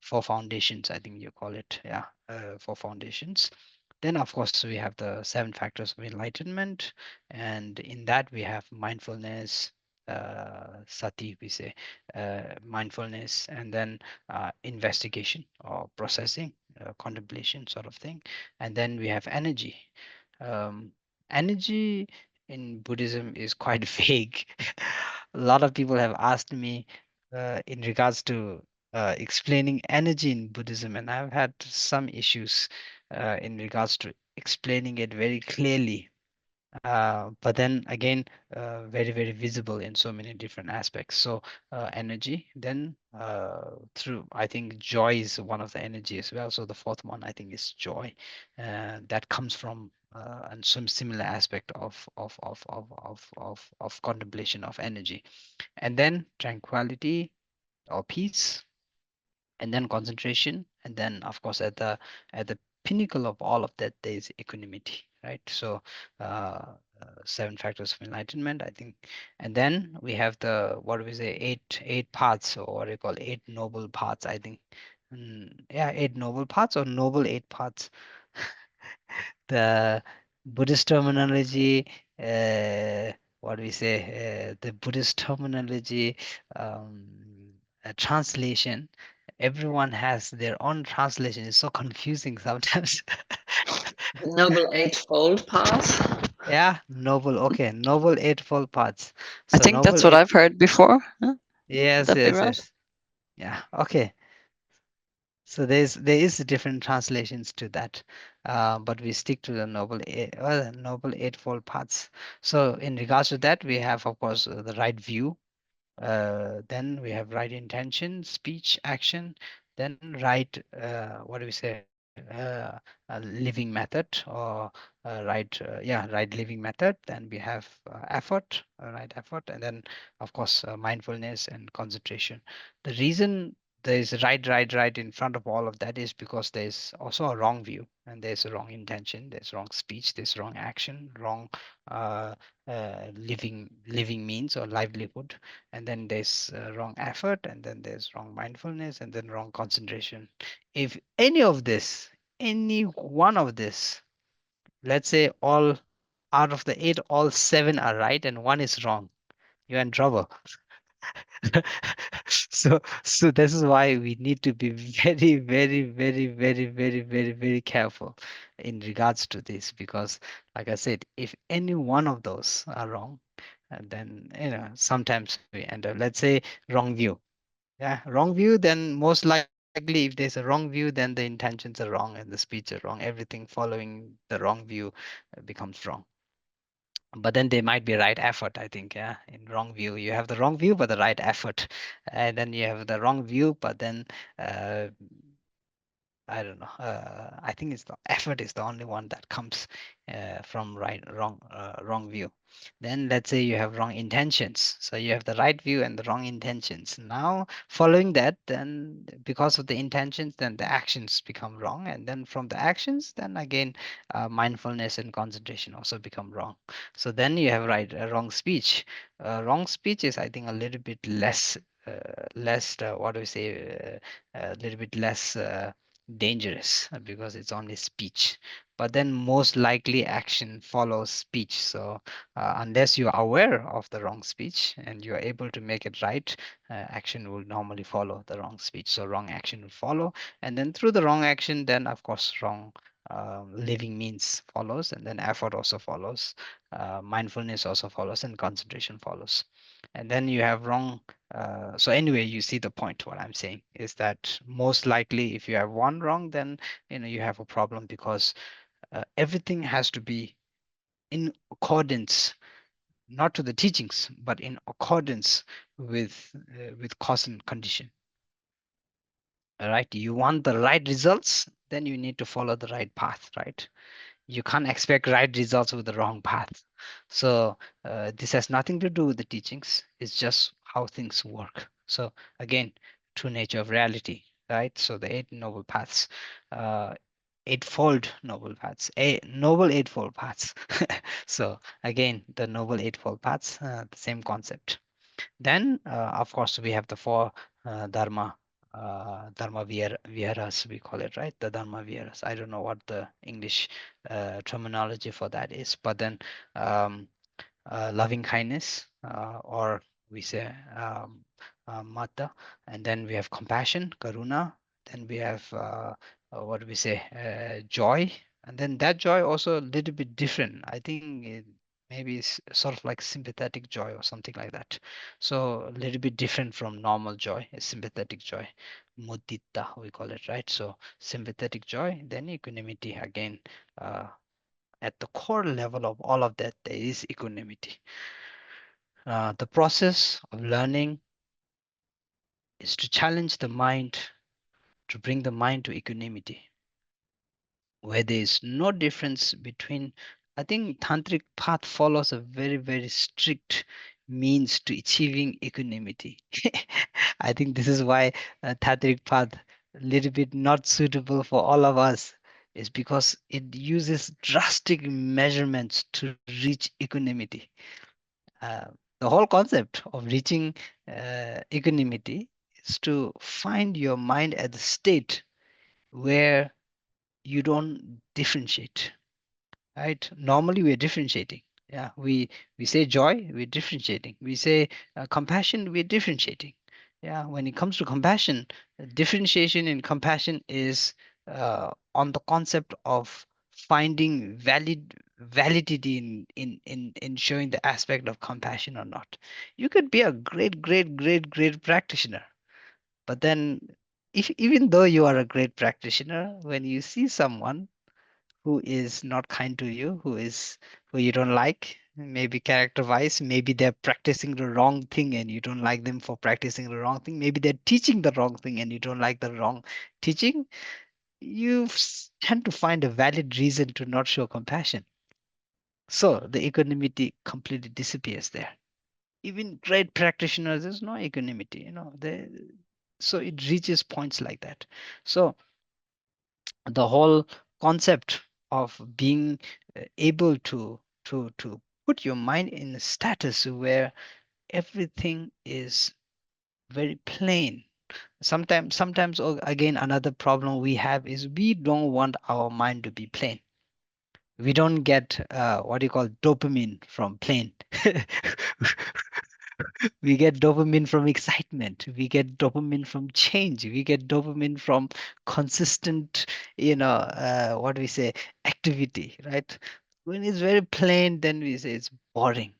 four foundations, I think you call it. Yeah, four foundations. Then, of course, we have the seven factors of enlightenment, and in that we have mindfulness, sati, we say, mindfulness, and then investigation or processing, contemplation sort of thing. And then we have energy. Um, Energy in Buddhism is quite vague. A lot of people have asked me in regards to explaining energy in Buddhism, and I've had some issues in regards to explaining it very clearly. But then again, very, very visible in so many different aspects. So energy, then through, I think joy is one of the energy as well. So the fourth one, I think, is joy. That comes from and some similar aspect of contemplation of energy. And then tranquility or peace, and then concentration, and then of course at the pinnacle of all of that there is equanimity, right? So seven factors of enlightenment, I think. And then we have the, what do we say, eight paths, or what do you call, eight noble paths, I think. Yeah, eight noble paths, or noble eight paths. The Buddhist terminology, what do we say? The Buddhist terminology translation. Everyone has their own translation. It's so confusing sometimes. Noble Eightfold Path. Yeah, noble. Okay, noble eightfold paths. I So think noble that's what eight. I've heard before. Huh? Would Yes, that be yes, right? yes. Yeah. Okay. So there is different translations to that, but we stick to the noble eightfold paths. So in regards to that, we have, of course, the right view. Then we have right intention, speech, action. Then right, what do we say? Living method, or right living method. Then we have effort, right effort, and then of course mindfulness and concentration. The reason there is right in front of all of that is because there's also a wrong view, and there's a wrong intention, there's wrong speech, there's wrong action, wrong uh, living means or livelihood, and then there's wrong effort, and then there's wrong mindfulness, and then wrong concentration. If any one of this, let's say all out of the eight, all seven are right and one is wrong, you're in trouble. So this is why we need to be very, very, very, very, very, very, very careful in regards to this, because like I said, if any one of those are wrong, and then sometimes we end up, let's say, wrong view. Yeah, wrong view, then most likely if there's a wrong view, then the intentions are wrong and the speech are wrong. Everything following the wrong view becomes wrong. But then there might be right effort, I think. Yeah, in wrong view, you have the wrong view but the right effort, and then you have the wrong view, but then uh, I don't know. I think it's the effort is the only one that comes from wrong view. Then let's say you have wrong intentions. So you have the right view and the wrong intentions. Now, following that, then because of the intentions, then the actions become wrong, and then from the actions, then again, mindfulness and concentration also become wrong. So then you have wrong speech. Wrong speech is, I think, a little bit less. What do we say? A little bit less. Dangerous because it's only speech, but then most likely action follows speech. So unless you are aware of the wrong speech and you are able to make it right, action will normally follow the wrong speech, so wrong action will follow, and then through the wrong action, then of course wrong living means follows, and then effort also follows, mindfulness also follows, and concentration follows. And then you have wrong. So anyway, you see the point. What I'm saying is that most likely, if you have one wrong, then you have a problem, because everything has to be in accordance, not to the teachings, but in accordance with cause and condition. All right, you want the right results, then you need to follow the right path, right? You can't expect right results with the wrong path. So this has nothing to do with the teachings. It's just how things work. So again, true nature of reality, right? So the eight noble paths, uh, eightfold noble paths, noble eightfold paths. So again, the noble eightfold paths, the same concept. Then, of course, we have the four Dharma Viharas, we call it, right? The Dharma Viharas. I don't know what the English terminology for that is, but then um, loving kindness, or we say mata, and then we have compassion, karuna, then we have what do we say, joy, and then that joy also a little bit different. I think maybe it's sort of like sympathetic joy or something like that. So a little bit different from normal joy, a sympathetic joy, mudita we call it, right? So sympathetic joy, then equanimity again. Uh, at the core level of all of that, there is equanimity. The process of learning is to challenge the mind, to bring the mind to equanimity, where there is no difference between. I think tantric path follows a very, very strict means to achieving equanimity. I think this is why tantric path a little bit not suitable for all of us, is because it uses drastic measurements to reach equanimity. uh, the whole concept of reaching equanimity is to find your mind at the state where you don't differentiate, right? Normally we're differentiating. Yeah, we say joy, we're differentiating. We say compassion, we're differentiating. Yeah, when it comes to compassion, differentiation in compassion is on the concept of finding validity in showing the aspect of compassion or not. You could be a great practitioner, but then if even though you are a great practitioner, when you see someone who is not kind to you, who you don't like, maybe character wise, maybe they're practicing the wrong thing and you don't like them for practicing the wrong thing, maybe they're teaching the wrong thing and you don't like the wrong teaching, you tend to find a valid reason to not show compassion. So the equanimity completely disappears there. Even great practitioners, there's no equanimity, so it reaches points like that. So the whole concept of being able to put your mind in a status where everything is very plain. Sometimes again, another problem we have is we don't want our mind to be plain. We don't get what you call dopamine from plain. We get dopamine from excitement, we get dopamine from change, we get dopamine from consistent, what we say, activity, right? When it's very plain, then we say it's boring.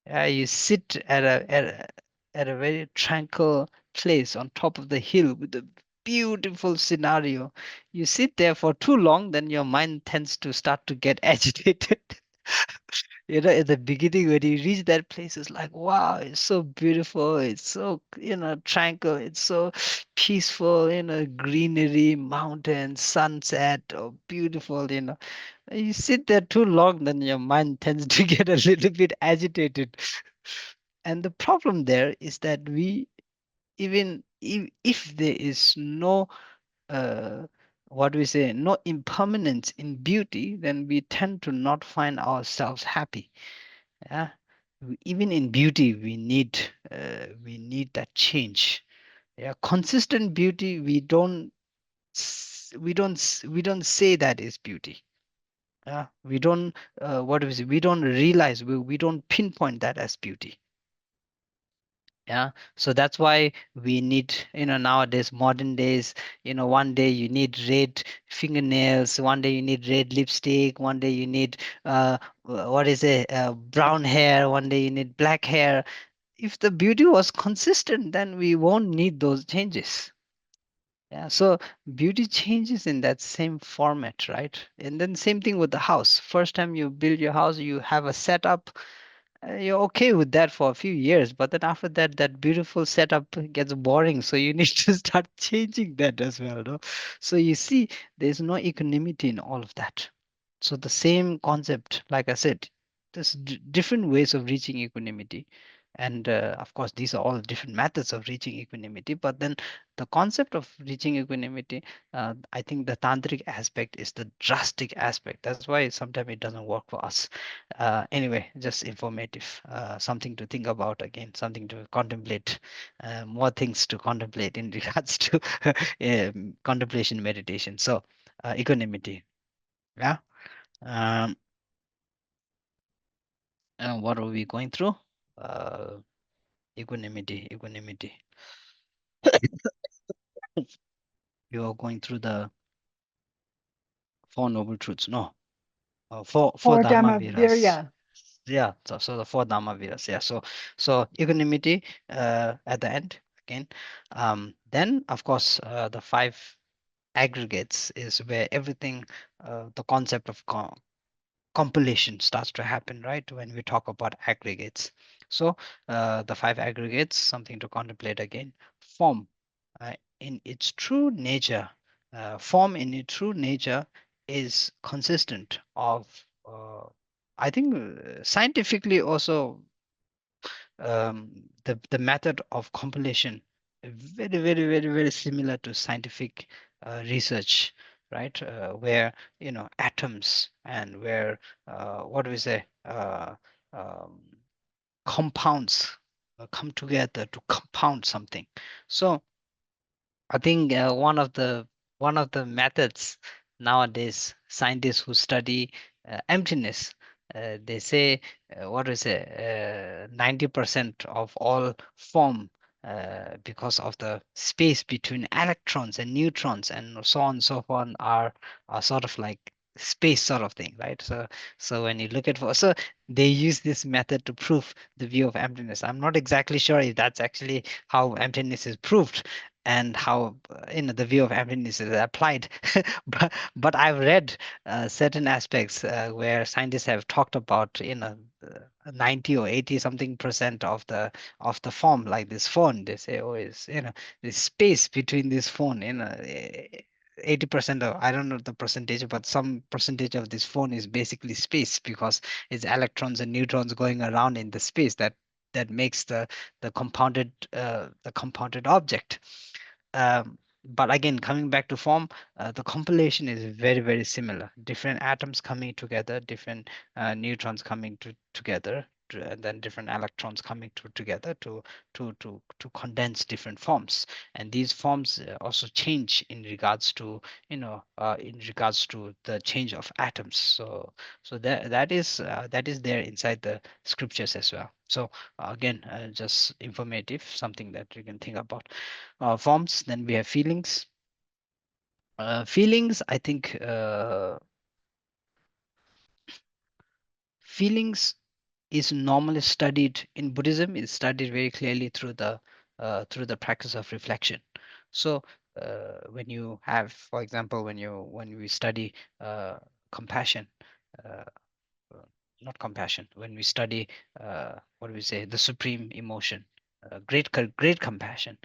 Yeah, you sit at a very tranquil place on top of the hill with a beautiful scenario. You sit there for too long, then your mind tends to start to get agitated. At the beginning, when you reach that place, it's like, wow, it's so beautiful, it's so, tranquil, it's so peaceful, greenery, mountains, sunset, oh, beautiful. You sit there too long, then your mind tends to get a little bit agitated. And the problem there is that we, even if there is no what we say, no impermanence in beauty, then we tend to not find ourselves happy. Yeah, even in beauty, we need that change. Yeah, consistent beauty, we don't say that is beauty. Yeah, we don't what do we say? We don't realize, we don't pinpoint that as beauty. Yeah, so that's why we need, nowadays, modern days, one day you need red fingernails, one day you need red lipstick, one day you need what is it, brown hair, one day you need black hair. If the beauty was consistent, then we won't need those changes. Yeah, so beauty changes in that same format, right? And then same thing with the house. First time you build your house, you have a setup, you're okay with that for a few years, but then after that, that beautiful setup gets boring, so you need to start changing that as well, no? So you see, there's no equanimity in all of that. So the same concept, like I said, there's different ways of reaching equanimity, and of course these are all different methods of reaching equanimity, but then the concept of reaching equanimity, I think the tantric aspect is the drastic aspect. That's why sometimes it doesn't work for us. Anyway, just informative, something to think about, again, something to contemplate, more things to contemplate in regards to contemplation meditation. So equanimity, yeah. um, what are we going through? uh, equanimity. You are going through the Four Noble Truths, no? Four Or Dharma Dhamma Viras. Virya. Yeah, so the four Dharma Viras. Yeah, so equanimity at the end again. Then of course the five aggregates is where everything, the concept of compilation starts to happen, right? When we talk about aggregates. So the five aggregates, something to contemplate again. Form, in its true nature, form in its true nature is consistent of, I think, scientifically also, the method of compilation very, very, very, very similar to scientific research, right? Where, atoms, and where, what do we say, um, compounds come together to compound something. So I think one of the methods nowadays, scientists who study emptiness, they say, what is it? 90% of all form, because of the space between electrons and neutrons and so on and so on, are sort of like space sort of thing, right? So when you look at, so they use this method to prove the view of emptiness. I'm not exactly sure if that's actually how emptiness is proved, and how, the view of emptiness is applied. But I've read certain aspects where scientists have talked about, 90 or 80 something percent of the form, like this phone. They say, oh, is, the space between this phone, 80% of, I don't know the percentage, but some percentage of this phone is basically space, because it's electrons and neutrons going around in the space that makes the compounded object. But again, coming back to form, the compilation is very, very similar. Different atoms coming together, different neutrons coming together, and then different electrons coming together to condense different forms. And these forms also change in regards to, the change of atoms. So that is there inside the scriptures as well. So again, just informative, something that you can think about. Forms. Then we have feelings. Feelings, I think, feelings is normally studied in Buddhism. Is studied very clearly through the practice of reflection. So when you have, for example, when we study compassion, uh, uh, not compassion, when we study, what do we say, the supreme emotion, great compassion,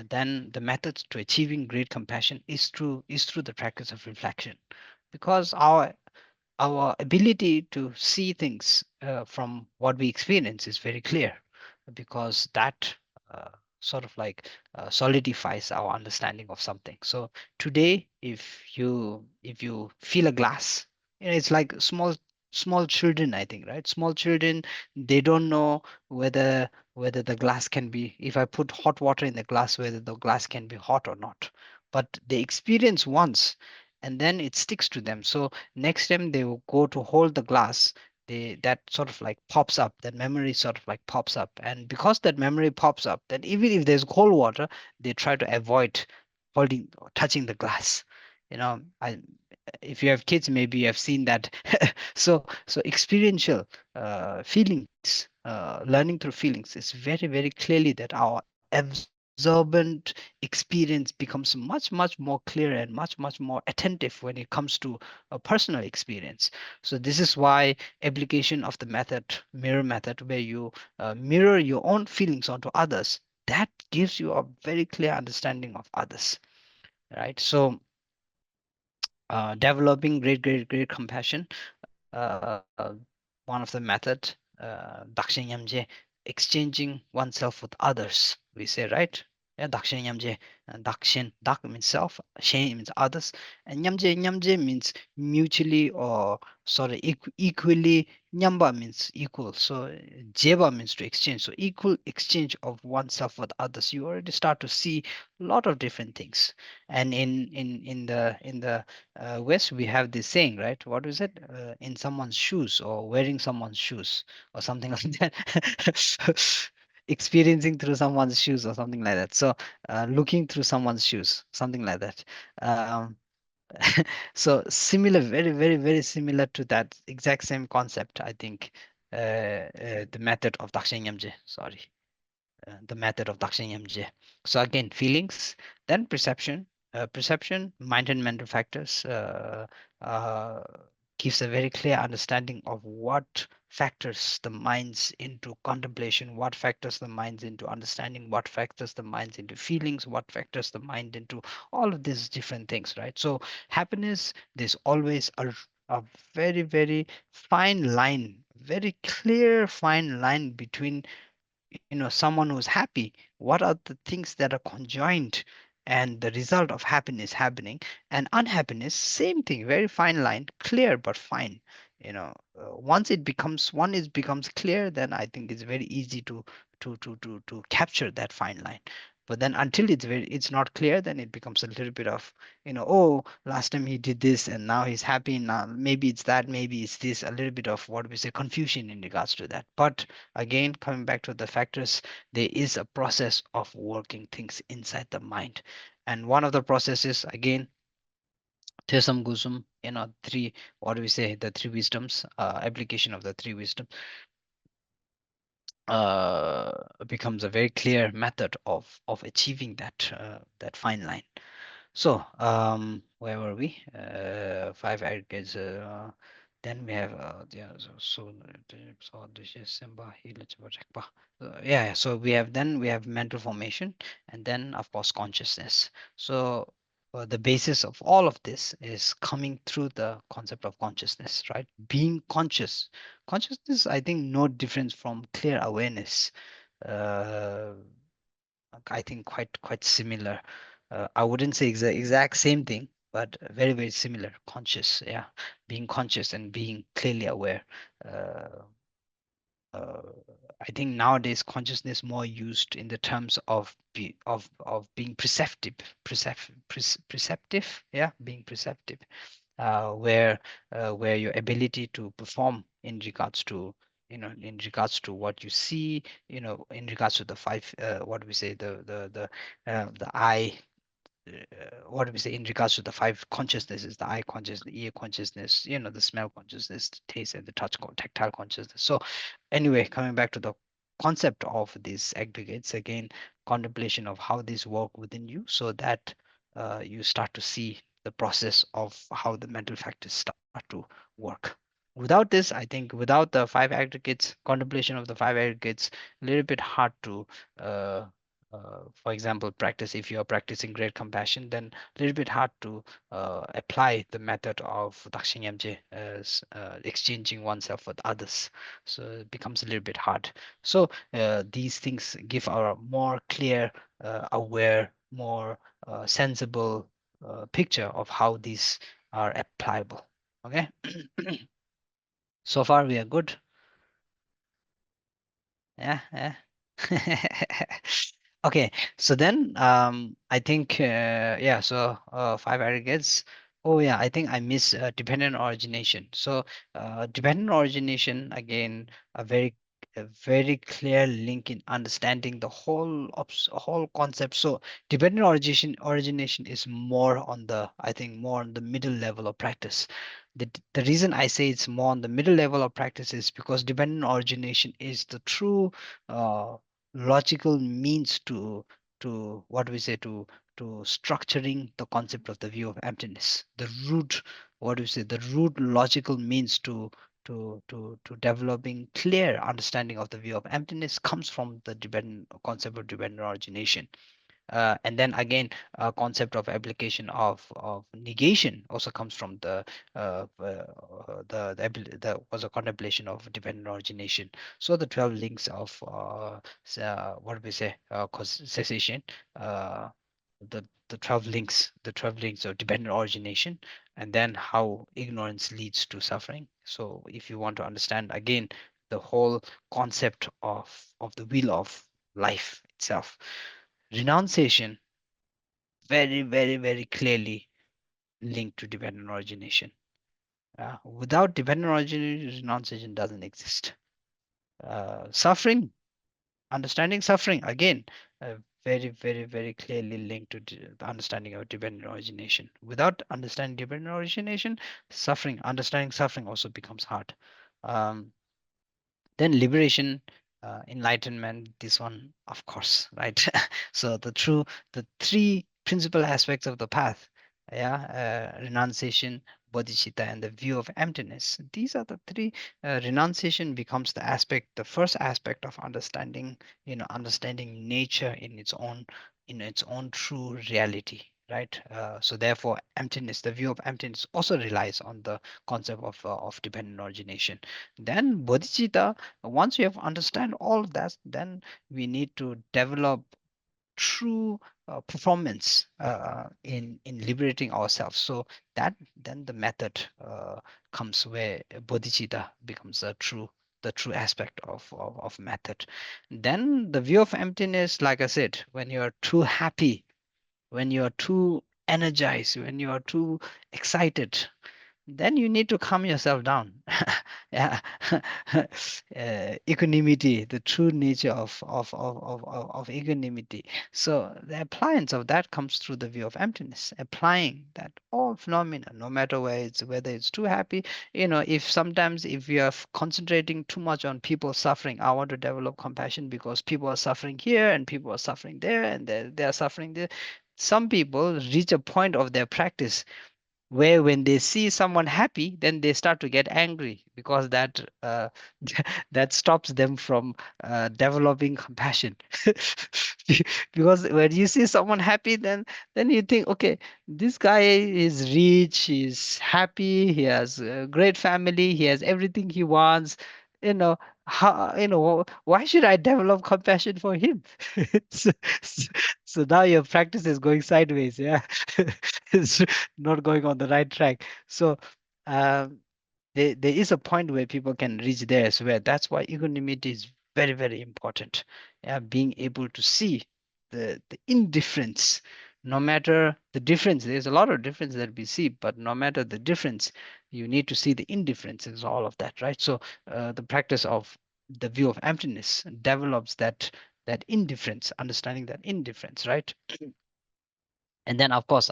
then the methods to achieving great compassion is through the practice of reflection, because our ability to see things from what we experience is very clear, because that uh, sort of like solidifies our understanding of something. So today, if you feel a glass, it's like small children, I think, right? Small children, they don't know whether the glass can be, if I put hot water in the glass, whether the glass can be hot or not. But they experience once, and then it sticks to them. So next time they will go to hold the glass, that sort of like pops up, that memory sort of like pops up, and because that memory pops up, then even if there's cold water, they try to avoid holding or touching the glass. I If you have kids, maybe you have seen that. So experiential feelings, learning through feelings, is very, very clearly that our absorbent experience becomes much, much more clear and much, much more attentive when it comes to a personal experience. So this is why application of the method, mirror method, where you mirror your own feelings onto others, that gives you a very clear understanding of others, right? So developing great compassion, one of the method, dakshin yamje, exchanging oneself with others, we say, right? Yeah, dakshin yamje. Dakshin, dak means self, shen means others, and nyamje means mutually, or sort of equally. Nyamba means equal. So jeba means to exchange. So equal exchange of oneself with others. You already start to see a lot of different things. And in the West, we have this saying, right? What is it? In someone's shoes, or wearing someone's shoes, or something like that. Experiencing through someone's shoes, or something like that. So looking through someone's shoes, something like that. Um, so similar, very, very, very similar to that exact same concept, I think. The method of Dakshin Yamje, sorry, the method of Dakshin Yamje. So again, feelings, then perception, mind and mental factors, uh, gives a very clear understanding of what factors the minds into contemplation, what factors the minds into understanding, what factors the minds into feelings, what factors the mind into all of these different things, right? So happiness, there's always a very, very fine line, very clear fine line between, someone who's happy, what are the things that are conjoined and the result of happiness happening, and unhappiness, same thing, very fine line, clear but fine. Once it becomes one is becomes clear, then I think it's very easy to capture that fine line. But then until it's not clear, then it becomes a little bit of, oh, last time he did this and now he's happy, now maybe it's that, maybe it's this, a little bit of what we say confusion in regards to that. But again, coming back to the factors, there is a process of working things inside the mind. And one of the processes, again, Tesam Gusum, three, what do we say, the three wisdoms, application of the three wisdoms, becomes a very clear method of achieving that fine line. So, where were we? Five aggregates. Then we have yeah. So this is Simba. Yeah. So we have mental formation, and then of course consciousness. So the basis of all of this is coming through the concept of consciousness, right? Being conscious. Consciousness, I think, no difference from clear awareness. Uh, I think quite similar. I wouldn't say exact same thing, but very very similar. Conscious, yeah, being conscious and being clearly aware. Uh, uh, I think nowadays consciousness more used in the terms of being perceptive, yeah, being perceptive, where your ability to perform in regards to, in regards to what you see, in regards to the five, what do we say, the eye, what do we say, in regards to the five consciousnesses, the eye consciousness, the ear consciousness, the smell consciousness, the taste and the tactile consciousness. So anyway, coming back to the concept of these aggregates, again, contemplation of how these work within you, so that you start to see the process of how the mental factors start to work. Without this, I think, without the five aggregates, contemplation of the five aggregates, a little bit hard to uh, for example, practice. If you are practicing great compassion, then a little bit hard to apply the method of Dakshinyamje as exchanging oneself with others. So it becomes a little bit hard. So these things give a more clear, aware, more sensible picture of how these are applicable. Okay. So far we are good. Yeah, yeah. Okay, so then I think yeah, so five aggregates. Oh yeah, I think I miss dependent origination. So dependent origination, again, a very clear link in understanding the whole concept. So dependent origination is more on the, I think, more on the middle level of practice. The reason I say it's more on the middle level of practice is because dependent origination is the true uh, logical means to what we say to structuring the concept of the view of emptiness. The root, what do we say, the root logical means to developing clear understanding of the view of emptiness comes from the dependent concept of dependent origination. And then again, concept of application of negation also comes from the was a contemplation of dependent origination. So the 12 links of what do we say, cessation, uh, the 12 links of dependent origination, and then how ignorance leads to suffering. So if you want to understand again the whole concept of the wheel of life itself, renunciation, very, very, very clearly linked to dependent origination. Without dependent origination, renunciation doesn't exist. Suffering, understanding suffering, again, very, very, very clearly linked to the understanding of dependent origination. Without understanding dependent origination, suffering, understanding suffering also becomes hard. Um, then liberation, enlightenment, this one, of course, right? So the three principal aspects of the path, yeah, renunciation, bodhicitta, and the view of emptiness. These are the three. Renunciation becomes the first aspect of understanding, understanding nature in its own true reality, right? So therefore, emptiness, the view of emptiness, also relies on the concept of dependent origination. Then bodhicitta, once we have understand all that, then we need to develop true performance in liberating ourselves. So that then the method comes where bodhicitta becomes the true aspect of method. Then the view of emptiness, like I said, when you're too happy, when you're too energized, when you are too excited, then you need to calm yourself down. Yeah. Equanimity, the true nature of equanimity. So the appliance of that comes through the view of emptiness, applying that all phenomena, no matter whether it's too happy, if sometimes if you are concentrating too much on people suffering, I want to develop compassion because people are suffering here and people are suffering there and they are suffering there. Some people reach a point of their practice where when they see someone happy, then they start to get angry because that stops them from developing compassion. Because when you see someone happy, then you think, okay, this guy is rich, he's happy, he has a great family, he has everything he wants. you know why should I develop compassion for him? so, so so now your practice is going sideways, yeah. It's not going on the right track. So um, there is a point where people can reach there as well. That's why equanimity is very, very important. Yeah, being able to see the indifference, no matter the difference. There's a lot of difference that we see, but no matter the difference, you need to see the indifference is all of that, right? So the practice of the view of emptiness develops that indifference, understanding that indifference, right? And then of course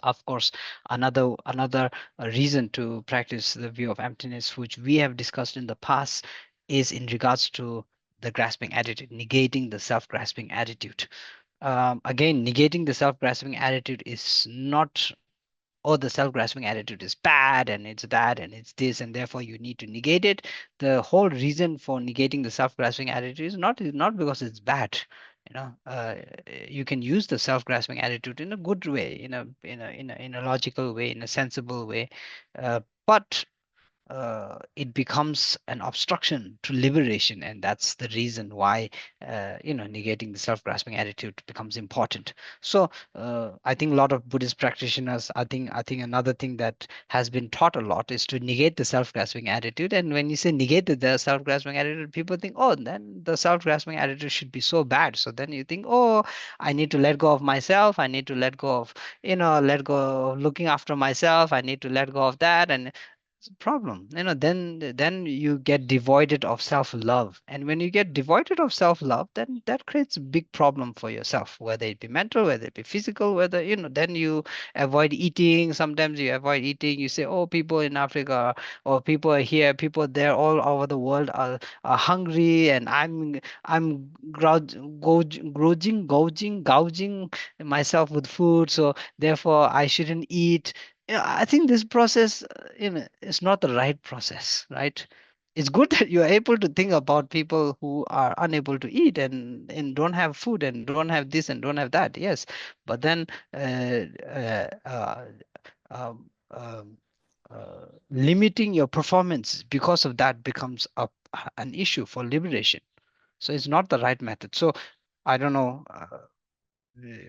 another reason to practice the view of emptiness, which we have discussed in the past, is in regards to the grasping attitude, negating the self-grasping attitude. Again, negating the self-grasping attitude is not, oh, the self-grasping attitude is bad and it's that and it's this and therefore you need to negate it. The whole reason for negating the self-grasping attitude is not because it's bad. You can use the self-grasping attitude in a good way, in a logical way, in a sensible way, but it becomes an obstruction to liberation, and that's the reason why negating the self-grasping attitude becomes important. So I think a lot of Buddhist practitioners, I think another thing that has been taught a lot is to negate the self-grasping attitude. And when you say negate the self-grasping attitude, people think, oh, then the self-grasping attitude should be so bad. So then you think, oh, I need to let go of myself, I need to let go of let go of looking after myself, I need to let go of that. And it's a problem, then you get devoided of self-love, and when you get devoided of self-love, then that creates a big problem for yourself, whether it be mental, whether it be physical, whether then you avoid eating. Sometimes you avoid eating, you say, oh, people in Africa or people are here, people there, all over the world are hungry, and I'm gouging myself with food, so therefore I shouldn't eat. I think this process, is not the right process, right? It's good that you're able to think about people who are unable to eat and don't have food and don't have this and don't have that. Yes, but then limiting your performance because of that becomes an issue for liberation. So it's not the right method. So I don't know.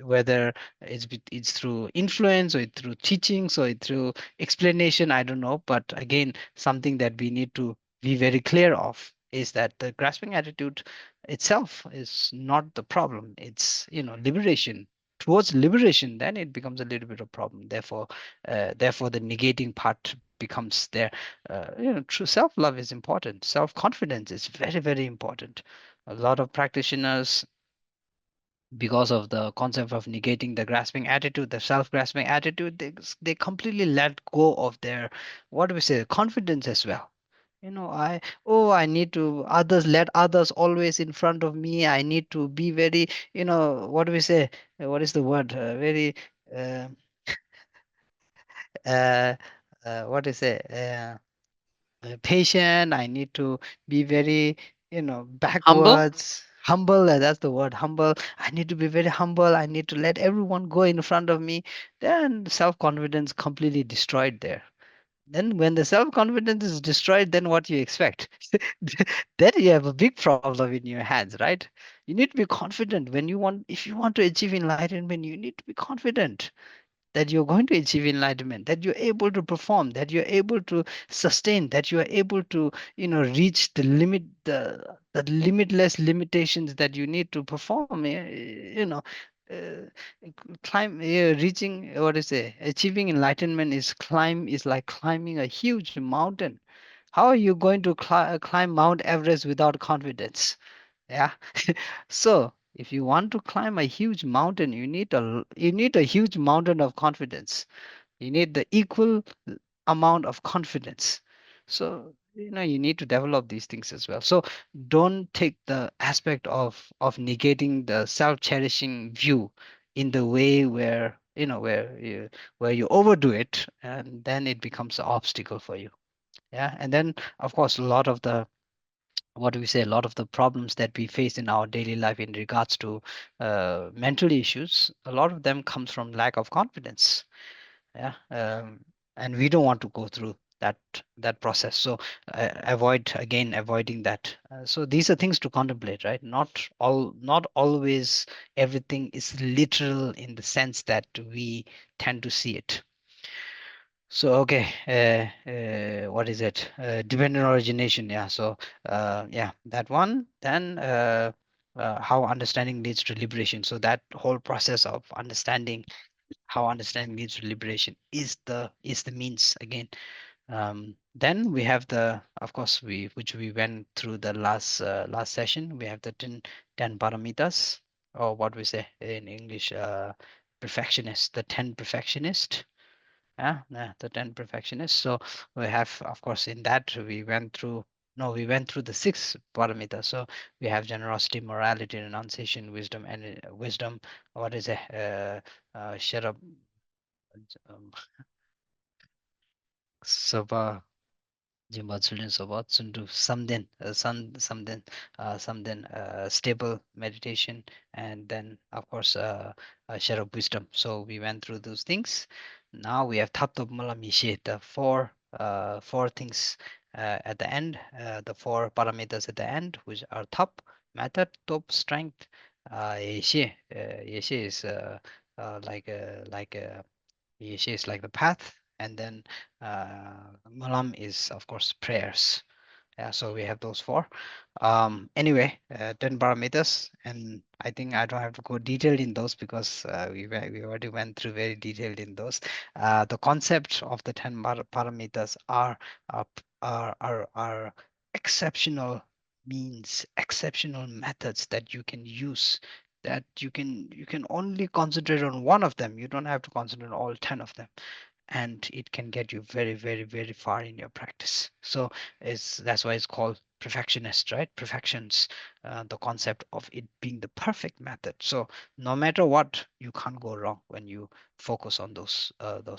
Whether it's through influence or through teachings or through explanation, I don't know, but again, something that we need to be very clear of is that the grasping attitude itself is not the problem. It's liberation. Towards liberation, then it becomes a little bit of problem. Therefore the negating part becomes there. True self-love is important. Self-confidence is very, very important. A lot of practitioners, because of the concept of negating the grasping attitude, the self-grasping attitude, they completely let go of their, what do we say, confidence as well. I need to others let others always in front of me. I need to be very, what do we say, what is the word, very uh, uh, what is it? Patient. I need to be very, Humble. backwards, humble. That's the word, humble. I need to be very humble. I need to let everyone go in front of me. Then self confidence completely destroyed there. Then when the self confidence is destroyed, then what you expect? Then you have a big problem in your hands, right? You need to be confident when you want. If you want to achieve enlightenment, you need to be confident that you're going to achieve enlightenment, that you're able to perform, that you're able to sustain, that you are able to, reach the limit, the limitless limitations that you need to perform. Climb, reaching, what is it? Achieving enlightenment is like climbing a huge mountain. How are you going to climb Mount Everest without confidence? Yeah. So if you want to climb a huge mountain, you need a huge mountain of confidence. You need the equal amount of confidence. So you need to develop these things as well. So don't take the aspect of negating the self-cherishing view in the way where you overdo it, and then it becomes an obstacle for you. Yeah. And then of course a lot of the, what do we say, a lot of the problems that we face in our daily life in regards to mental issues, a lot of them comes from lack of confidence. Yeah. And we don't want to go through that process. So avoiding that. So these are things to contemplate, right? Not always everything is literal in the sense that we tend to see it. So okay, what is it? Dependent origination. Yeah. So yeah, that one. Then how understanding leads to liberation. So that whole process of understanding, how understanding leads to liberation, is the means again. Then we have the, of course, which we went through the last session. We have the ten paramitas, or what we say in English, perfectionist, the 10 perfectionist. Yeah, the 10 perfectionists. So we have, of course, in that we went through, no, we went through the six parameters. So we have generosity, morality, renunciation, wisdom, and wisdom. What is it? Shut up. Um, Sabah. Jimbatsulin Sobatsun to something stable meditation, and then of course a share of wisdom. So we went through those things. Now we have Taptop Malamishe, the four things at the end, the four parameters at the end, which are top, method, top, strength. Yeshe is like Yeshe is like the path, and then Malam is of course prayers. Yeah, so we have those four. Anyway, 10 parameters, and I think I don't have to go detailed in those because we already went through very detailed in those. The concept of the 10 parameters are are exceptional means, exceptional methods that you can use. That you can only concentrate on one of them. You don't have to concentrate on all 10 of them, and it can get you very, very, very far in your practice. So that's why it's called perfectionist, right? Perfections, the concept of it being the perfect method. So no matter what, you can't go wrong when you focus on those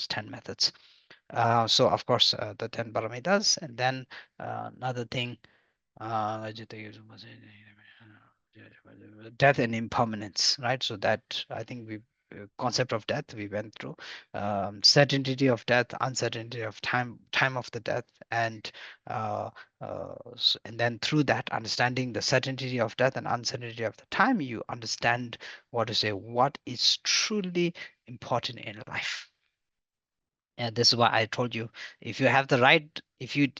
10 methods. So of course the 10 parameters, and then another thing, death and impermanence, right? So that, I think, we concept of death we went through, certainty of death, uncertainty of time of the death, and and then through that understanding the certainty of death and uncertainty of the time, you understand what to say, what is truly important in life. Yeah, this is why I told you, if you have the right, if you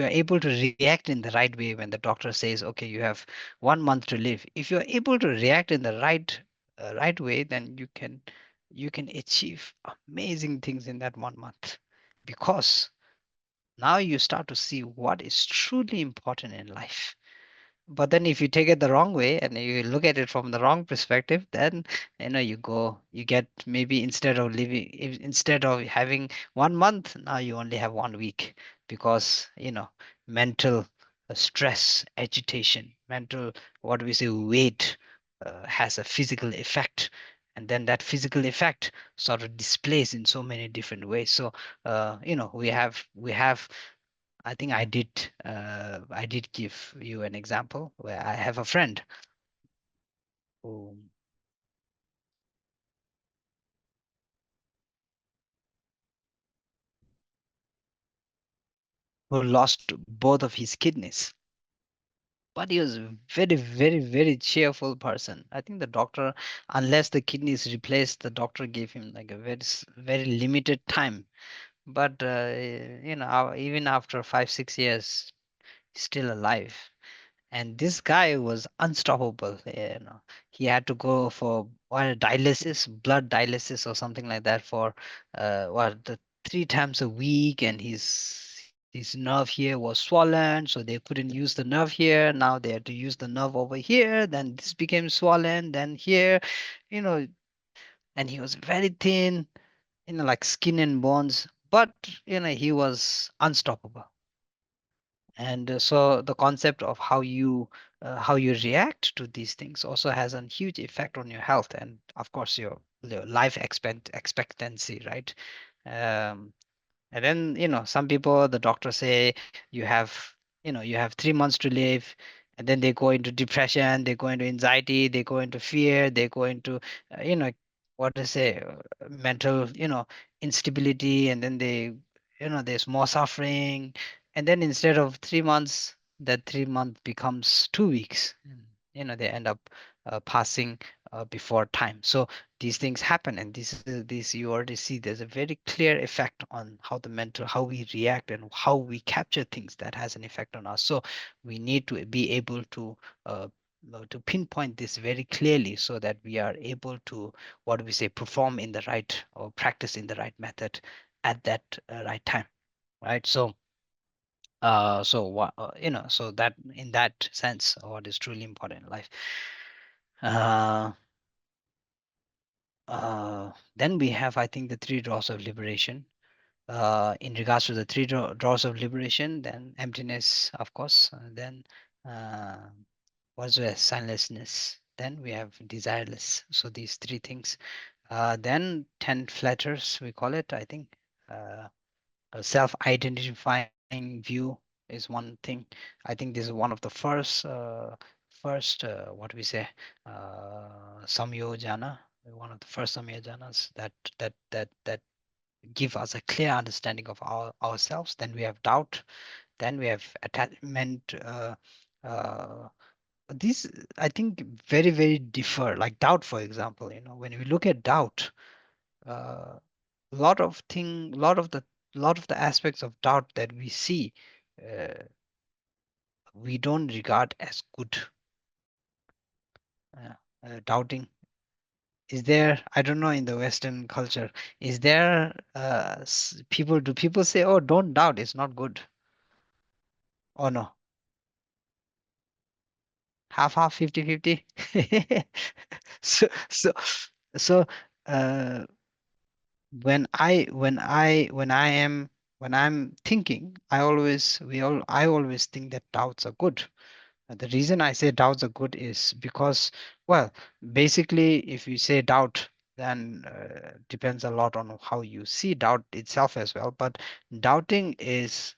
are able to react in the right way when the doctor says, okay, you have 1 month to live, if you're able to react in the right way, then you can achieve amazing things in that 1 month, because now you start to see what is truly important in life. But then if you take it the wrong way and you look at it from the wrong perspective, then you get, maybe instead of having 1 month, now you only have 1 week, because mental stress, agitation, mental, what we say, weight has a physical effect, and then that physical effect sort of displays in so many different ways. So we have I think I did give you an example where I have a friend who lost both of his kidneys. But he was a very, very, very cheerful person. I think the doctor, unless the kidney is replaced, the doctor gave him like a very limited time. But even after 5, 6 years, he's still alive. And this guy was unstoppable. He had to go for what, dialysis, blood dialysis or something like that for the 3 times a week, and his nerve here was swollen, so they couldn't use the nerve here. Now they had to use the nerve over here. Then this became swollen. Then here, you know, and he was very thin, like skin and bones, but he was unstoppable. And so the concept of how you react to these things also has a huge effect on your health, and of course your life expectancy, right? um, and then some people, the doctors say you have 3 months to live, and then they go into depression, they go into anxiety, they go into fear, they go into what to say, mental instability, and then there's more suffering, and then instead of 3 months, that 3 month becomes 2 weeks, and they end up passing before time. So these things happen, and this you already see there's a very clear effect on how we react and how we capture things, that has an effect on us. So we need to be able uh, to pinpoint this very clearly, so that we are able to, what do we say, perform in the right, or practice in the right method at that right time, right? So that, in that sense, what is truly important in life. uh, then we have, I think, the three draws of liberation. In regards to the three draws of liberation, then emptiness, of course, then uh, what's the signlessness, then we have desireless. So these three things. Then 10 flatters, we call it, I think. A self-identifying view is one thing. I think this is one of the first what we say, samyojana, one of the first samyojanas that give us a clear understanding of ourselves. Then we have doubt. Then we have attachment. Uh, these, I think, very, very differ. Like doubt, for example, when we look at doubt, uh, lot of the aspects of doubt that we see, uh, we don't regard as good. Doubting, is there, I don't know, in the Western culture, is there people, do people say, oh, don't doubt, it's not good? Oh no, half, 50-50. So so so uh when I'm thinking, I always think that doubts are good. The reason I say doubts are good is because, well, basically, if you say doubt, then depends a lot on how you see doubt itself as well. But doubting is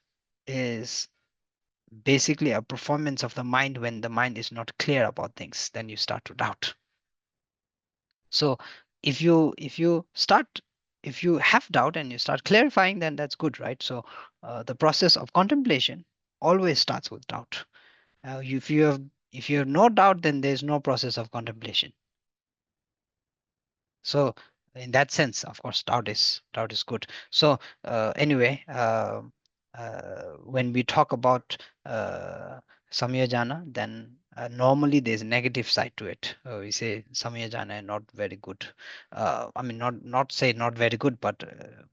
basically a performance of the mind. When the mind is not clear about things, then you start to doubt. So if you have doubt and you start clarifying, then that's good, right? So the process of contemplation always starts with doubt. If you have no doubt, then there's no process of contemplation. So in that sense, of course, doubt is good. So anyway, when we talk about samyojana, then normally there's a negative side to it. We say samyojana is not very good. I mean, not say not very good, but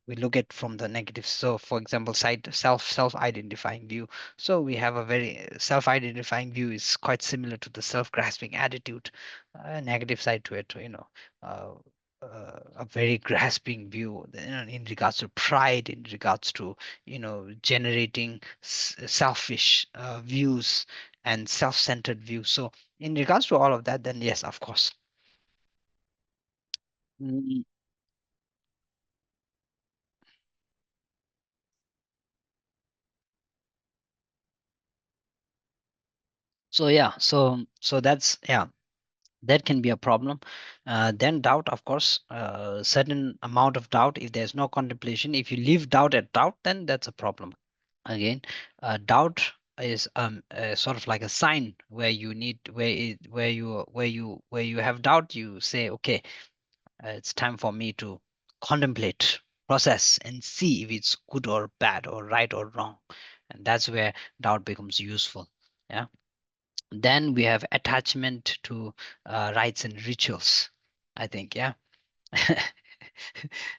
we look at from the negative. So for example, side self-identifying view. So we have a very self-identifying view is quite similar to the self-grasping attitude, negative side to it. Uh, a very grasping view, in regards to pride, in regards to generating selfish views and self-centered views. So in regards to all of that, then yes, of course, Mm, so yeah, so that's yeah, that can be a problem. Then doubt, of course, certain amount of doubt. If there's no contemplation, if you leave doubt at doubt, then that's a problem. Again, doubt is sort of like a sign where you need where you have doubt. You say, okay, it's time for me to contemplate, process, and see if it's good or bad or right or wrong, and that's where doubt becomes useful. Yeah. Then we have attachment to rites and rituals, I think. Yeah.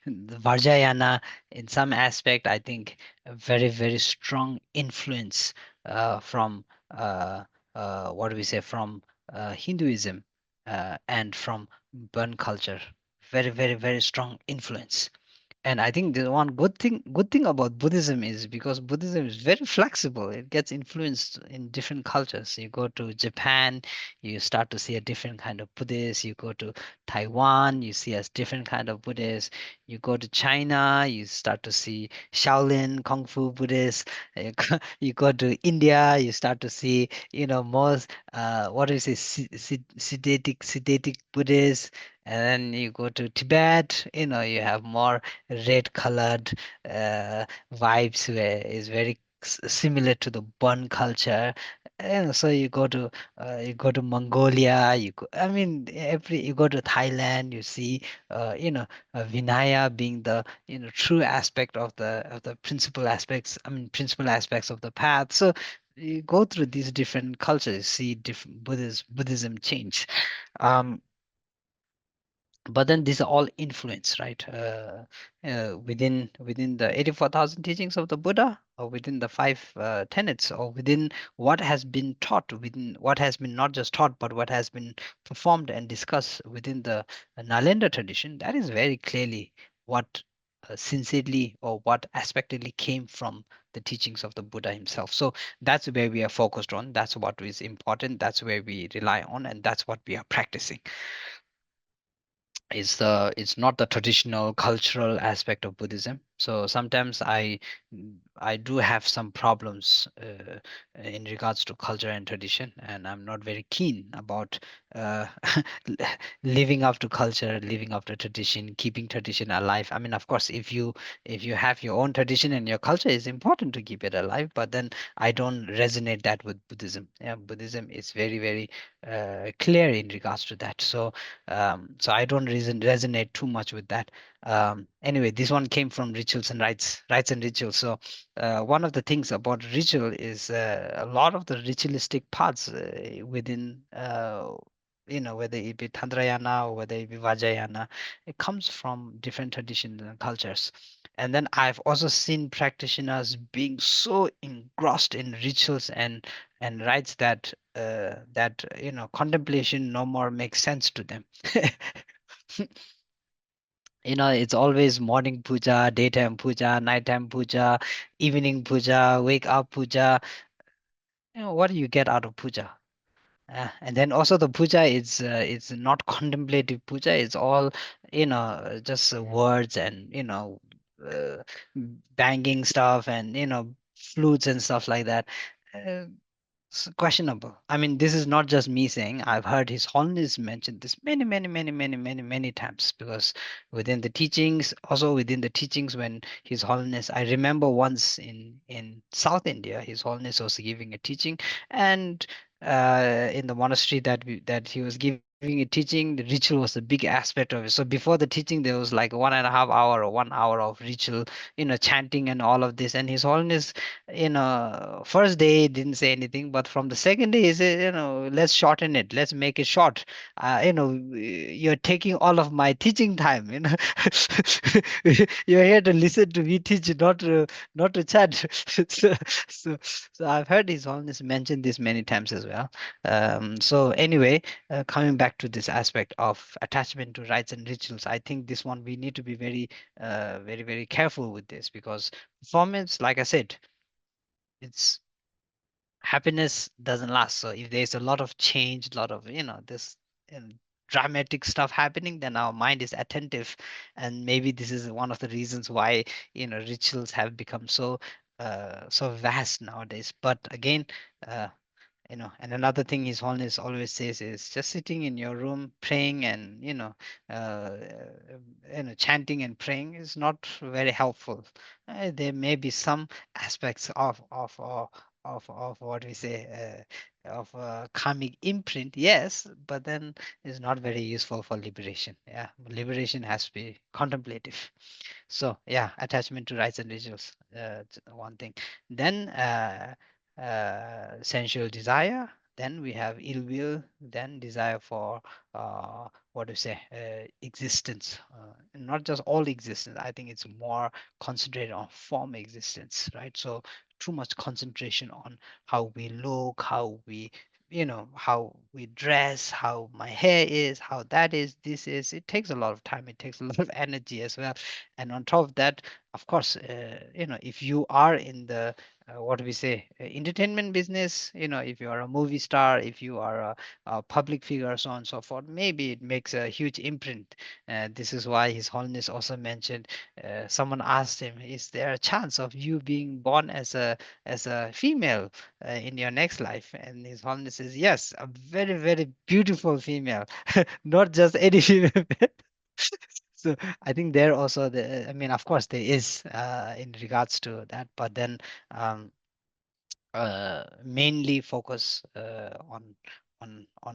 The Vajrayana, in some aspect, I think a very, very strong influence from what do we say, from Hinduism and from Burn culture. Very, very, very strong influence. And I think the one good thing about Buddhism is because Buddhism is very flexible. It gets influenced in different cultures. You go to Japan, you start to see a different kind of Buddhist. You go to Taiwan, you see a different kind of Buddhist. You go to China, you start to see Shaolin Kung Fu Buddhist. You go to India, you start to see, more what do you say, Siddhatic Buddhist. And then you go to Tibet, you have more red colored vibes where is very similar to the Bon culture. And so you go to Mongolia, I mean every you go to Thailand, you see Vinaya being the true aspect of the principal aspects of the path. So you go through these different cultures, see different Buddhism change. Um, but then these are all influence, right? Within the 84,000 teachings of the Buddha, or within the five tenets, or within what has been taught, within what has been not just taught but what has been performed and discussed within the Nalanda tradition. That is very clearly what sincerely or what aspectedly came from the teachings of the Buddha himself. So that's where we are focused on, that's what is important, that's where we rely on, and that's what we are practicing. It's not the traditional cultural aspect of Buddhism. So sometimes I do have some problems in regards to culture and tradition, and I'm not very keen about uh, living up to culture, living up to tradition, keeping tradition alive. I mean, of course, if you have your own tradition and your culture, it's important to keep it alive. But then I don't resonate that with Buddhism. Yeah, Buddhism is very, very clear in regards to that. So I don't resonate too much with that. Anyway, this one came from rituals and rites and rituals. So one of the things about ritual is a lot of the ritualistic parts within whether it be Tantrayana or whether it be Vajrayana, it comes from different traditions and cultures. And then I've also seen practitioners being so engrossed in rituals and rites that contemplation no more makes sense to them. It's always morning puja, daytime puja, nighttime puja, evening puja, wake up puja. What do you get out of puja? And then also the puja is it's not contemplative puja. It's all just words and uh, banging stuff and flutes and stuff like that. Uh, it's questionable. I mean, this is not just me saying. I've heard His Holiness mention this many, many, many, many, many, many times because within the teachings, also within the teachings, when His Holiness, I remember once in South India, His Holiness was giving a teaching, and in the monastery that he was giving a teaching, the ritual was a big aspect of it. So before the teaching, there was like 1.5 hour or 1 hour of ritual, chanting and all of this, and His Holiness first day he didn't say anything, but from the second day he said, let's shorten it, let's make it short. You're taking all of my teaching time, you're here to listen to me teach, not to chat. so, so so I've heard His Holiness mention this many times as well. So anyway, coming back to this aspect of attachment to rites and rituals, I think this one we need to be very very, very careful with this, because performance, like I said, it's happiness doesn't last. So if there's a lot of change, a lot of this, and dramatic stuff happening, then our mind is attentive. And maybe this is one of the reasons why rituals have become so vast nowadays. But again, uh, and another thing his holiness always says is just sitting in your room praying and uh, chanting and praying is not very helpful. There may be some aspects of what we say, of karmic imprint, yes, but then it's not very useful for liberation. Yeah, liberation has to be contemplative. So yeah, attachment to rites and rituals, one thing. Then sensual desire. Then we have ill will. Then desire for what do you say, existence. Not just all existence. I think it's more concentrated on form existence, right? So too much concentration on how we look, how we how we dress, how my hair is, how that is, this is. It takes a lot of time, it takes a lot of energy as well. And on top of that, of course, if you are in the what do we say, entertainment business, if you are a movie star, if you are a public figure, so on and so forth, maybe it makes a huge imprint. This is why his holiness also mentioned, someone asked him, is there a chance of you being born as a female in your next life? And his holiness says, yes, a very, very beautiful female, not just any female. So I think there also I mean, of course there is in regards to that, but then um, mainly focus on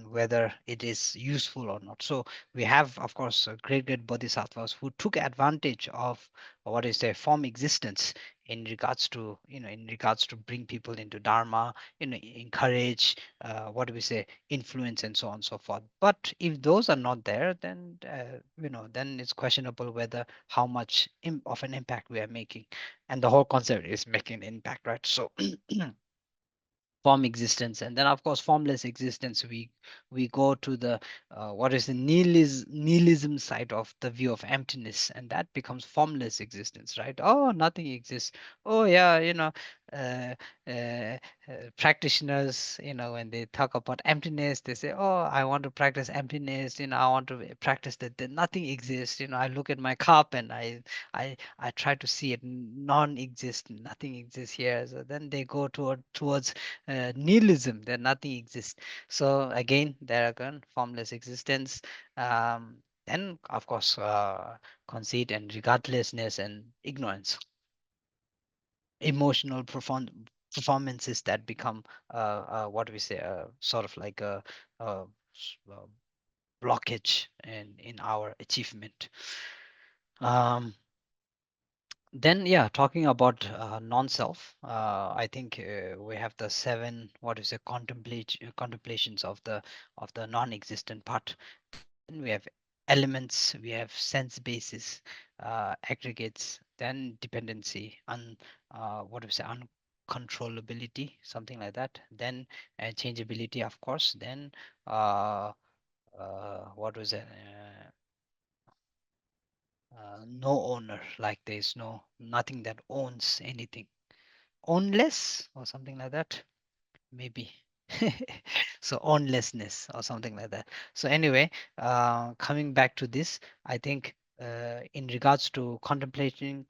whether it is useful or not. So we have, of course, great bodhisattvas who took advantage of what is their form existence in regards to in regards to bring people into dharma, encourage, what do we say, influence, and so on and so forth. But if those are not there, then then it's questionable whether how much of an impact we are making. And the whole concept is making an impact, right? So form existence, and then of course formless existence, we go to the what is the nihilism side of the view of emptiness, and that becomes formless existence, right? Oh, nothing exists. Oh yeah, uh, uh, practitioners, when they talk about emptiness, they say, oh, I want to practice emptiness, I want to practice that nothing exists. I look at my cup and I try to see it non-existent, nothing exists here. So then they go towards nihilism, that nothing exists. So again, there again, formless existence. Then of course, conceit and regardlessness and ignorance, emotional performances that become what do we say, sort of like a blockage in our achievement. um, then yeah, talking about non-self, I think we have the seven, what is it, contemplations of the non-existent part. Then we have elements, we have sense bases, aggregates, then dependency, what do we say, uncontrollability, something like that. Then changeability, of course. Then uh, what was it, no owner, like there's nothing that owns anything, ownless or something like that, maybe. So ownlessness or something like that. So anyway, coming back to this, I think in regards to contemplating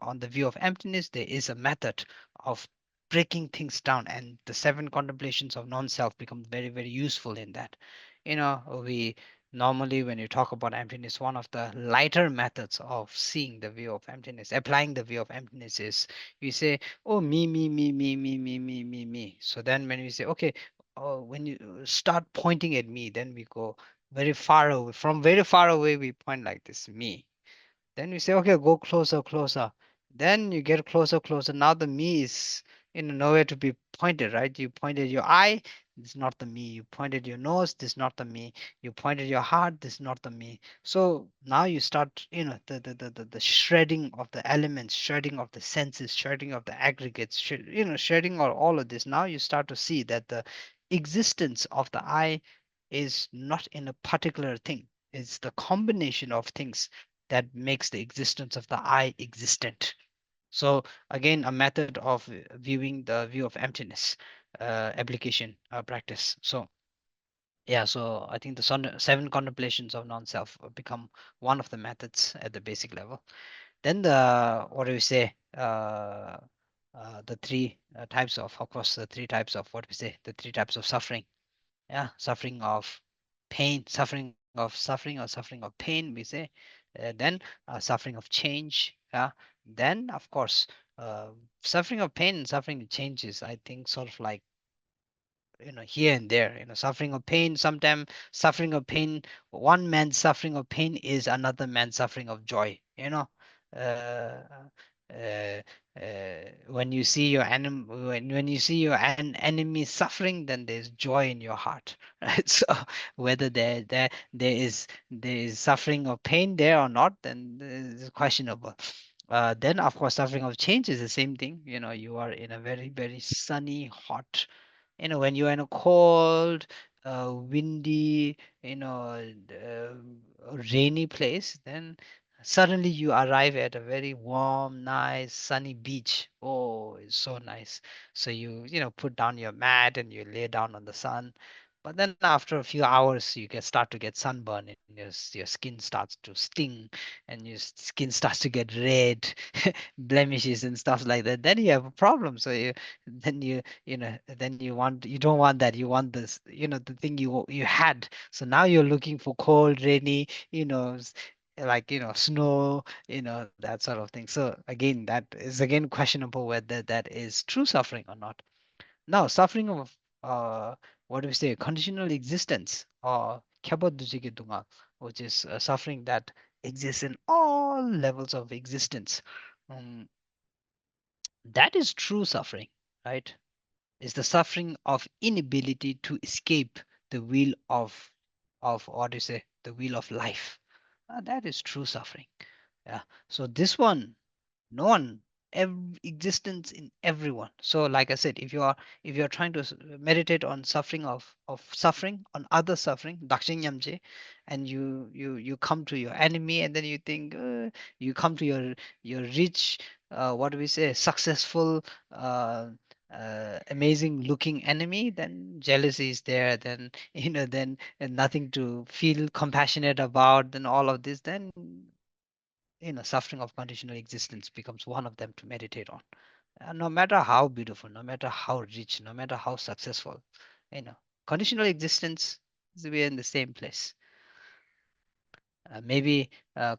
on the view of emptiness, there is a method of breaking things down, and the seven contemplations of non-self become very, very useful in that. We normally, when you talk about emptiness, one of the lighter methods of seeing the view of emptiness, applying the view of emptiness, is you say, oh, me. So then when we say, okay, when you start pointing at me, then we go very far away. From very far away, we point like this, me. Then we say, okay, go closer, closer. Then you get closer, closer. Now the me is nowhere to be pointed, right? You pointed your eye, it's not the me. You pointed your nose, this is not the me. You pointed your heart, this is not the me. So now you start, the shredding of the elements, shredding of the senses, shredding of the aggregates, shredding all of this. Now you start to see that the existence of the I is not in a particular thing. It's the combination of things that makes the existence of the I existent. So again, a method of viewing the view of emptiness, application, practice. So Yeah, so I think the seven contemplations of non-self become one of the methods at the basic level. Then the what do we say? The three types of course, the three types of what we say, the three types of suffering. Yeah, suffering of pain, suffering or suffering of pain, we say. Then suffering of change. Yeah, then of course, uh, suffering of pain and suffering of change is, I think, sort of like, here and there, suffering of pain. Sometimes suffering of pain, one man's suffering of pain is another man's suffering of joy. uh, uh, when you see your when you see your enemy suffering, then there's joy in your heart. Right? So whether there is suffering of pain there or not, then it's questionable. Then of course, suffering of change is the same thing. You are in a very, very sunny, hot, when you're in a cold, windy, rainy place, then suddenly you arrive at a very warm, nice, sunny beach. Oh, it's so nice. So you put down your mat and you lay down on the sun. But then after a few hours, you can start to get sunburn, and your skin starts to sting, and your skin starts to get red, blemishes and stuff like that. Then you have a problem. So then you don't want that. You want this, the thing you had. So now you're looking for cold, rainy, like, snow, that sort of thing. So again, that is again questionable whether that is true suffering or not. Now, suffering of what do we say, conditional existence, or kyabadujigitunga, which is suffering that exists in all levels of existence. um, that is true suffering, right? Is the suffering of inability to escape the wheel of what do you say, the wheel of life. That is true suffering. Yeah. So this one, no one, existence in everyone. So like I said, if you're trying to meditate on suffering of suffering on other suffering, dakshinyamje, and you come to your enemy, and then you think, you come to your rich, what do we say, successful, uh, amazing looking enemy, then jealousy is there, then then nothing to feel compassionate about, then all of this, then suffering of conditional existence becomes one of them to meditate on. No matter how beautiful, no matter how rich, no matter how successful, you know, conditional existence is, we're in the same place. Maybe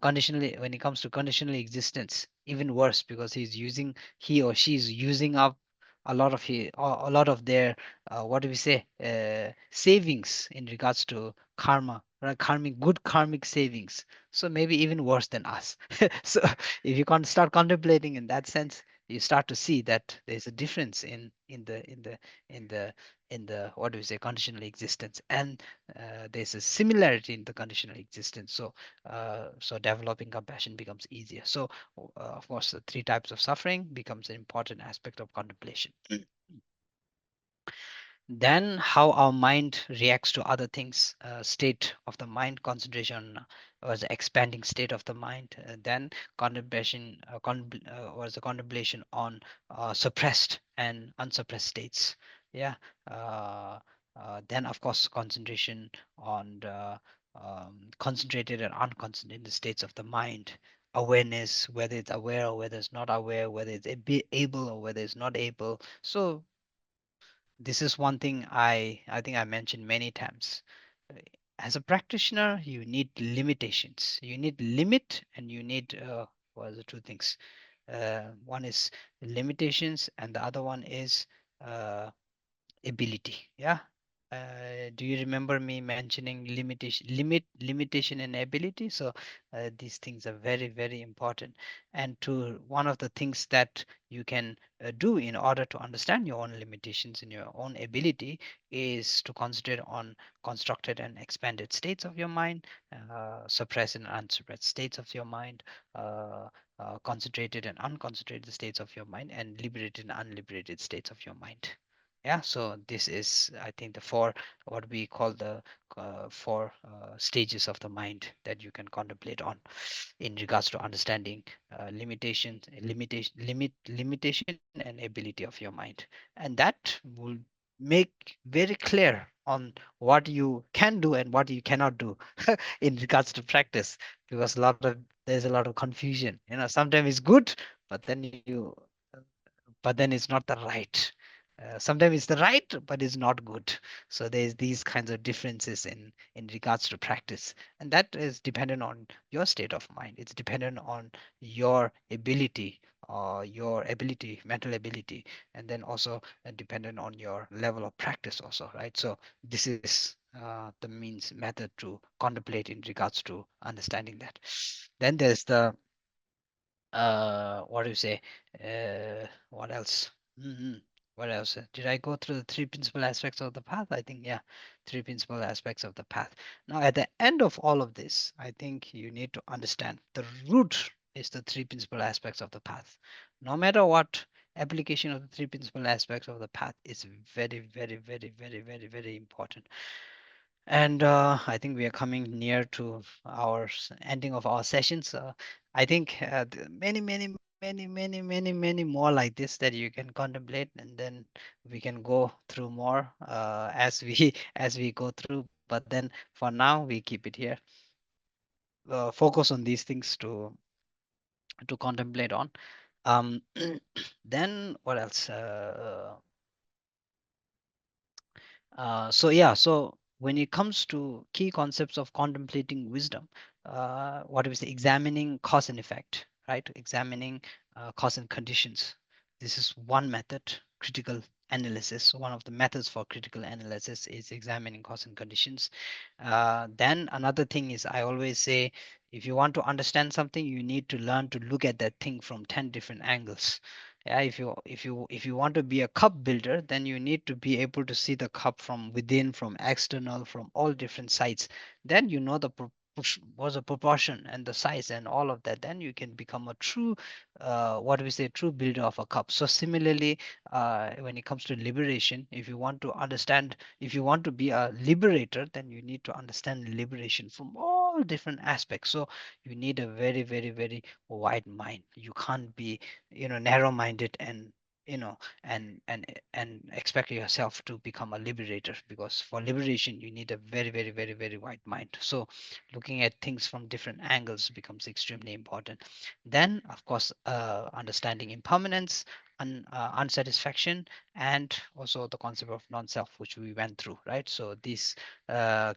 conditionally, when it comes to conditional existence, even worse, because he or she is using up a lot of their, what do we say, savings in regards to karma, right? Good karmic savings. So maybe even worse than us. So if you can start contemplating in that sense, you start to see that there's a difference in the in the what do we say, conditional existence, and there's a similarity in the conditional existence. So developing compassion becomes easier. So of course, the three types of suffering becomes an important aspect of contemplation. Then how our mind reacts to other things, state of the mind, concentration, was the expanding state of the mind. Then contemplation, was the contemplation on suppressed and unsuppressed states. Yeah. uh, then of course, concentration on the concentrated and unconcentrated states of the mind. Awareness, whether it's aware or whether it's not aware, whether it's able or whether it's not able. So this is one thing I think I mentioned many times. Uh, As a practitioner, you need limitations. You need limit, and you need, what are the two things? One is limitations, and the other one is uh, ability. Yeah. Do you remember me mentioning limitation and ability? So these things are very, very important. And to one of the things that you can do in order to understand your own limitations and your own ability is to concentrate on constructed and expanded states of your mind, suppressed and unsuppressed states of your mind, uh, concentrated and unconcentrated states of your mind, and liberated and unliberated states of your mind. Yeah, so this is, I think, the four, what we call the four stages of the mind that you can contemplate on in regards to understanding limitation and ability of your mind, and that will make very clear on what you can do and what you cannot do in regards to practice, because there's a lot of confusion. Sometimes it's good, but then it's not the right. Sometimes it's the right, but it's not good. So there's these kinds of differences in regards to practice, and that is dependent on your state of mind. It's dependent on your ability, your ability, mental ability, and then also dependent on your level of practice also, right? So this is the means method to contemplate in regards to understanding that. Then there's the what do you say? What else? hmm What else? Did I go through the three principal aspects of the path? I think, yeah, three principal aspects of the path. Now, at the end of all of this, I think you need to understand the root is the three principal aspects of the path. No matter what, application of the three principal aspects of the path is very, very, very, very, very, very important. And I think we are coming near to our ending of our sessions. I think many, many, many, many, many, many more like this that you can contemplate, and then we can go through more as we as we go through. But then for now, we keep it here. Focus on these things to contemplate on. Um, then what else? So yeah, so when it comes to key concepts of contemplating wisdom, what do we say? Examining cause and effect, right? Examining cause and conditions. This is one method. Critical analysis. One of the methods for critical analysis is examining cause and conditions. Then another thing is, I always say, if you want to understand something, you need to learn to look at that thing from 10 different angles. Yeah, if you want to be a cup builder, then you need to be able to see the cup from within, from external, from all different sides. Then you know was a proportion and the size and all of that. Then you can become a true what do we say, true builder of a cup. So similarly, when it comes to liberation, if you want to understand, if you want to be a liberator, then you need to understand liberation from all different aspects. So you need a very, very, very wide mind. You can't be narrow minded and you know and expect yourself to become a liberator, because for liberation you need a very, very, very, very wide mind. So looking at things from different angles becomes extremely important. Then of course, understanding impermanence, unsatisfaction, and also the concept of non-self, which we went through, right? So this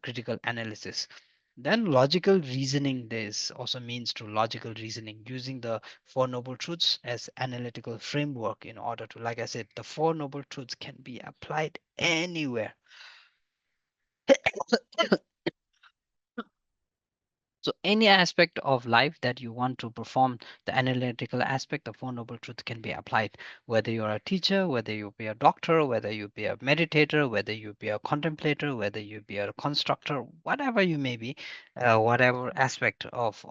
critical analysis. Then logical reasoning, this also means to logical reasoning, using the Four Noble Truths as analytical framework in order to, like I said, the Four Noble Truths can be applied anywhere. So any aspect of life that you want to perform the analytical aspect of Four Noble Truths can be applied. Whether you're a teacher, whether you be a doctor, whether you be a meditator, whether you be a contemplator, whether you be a constructor, whatever you may be, whatever aspect of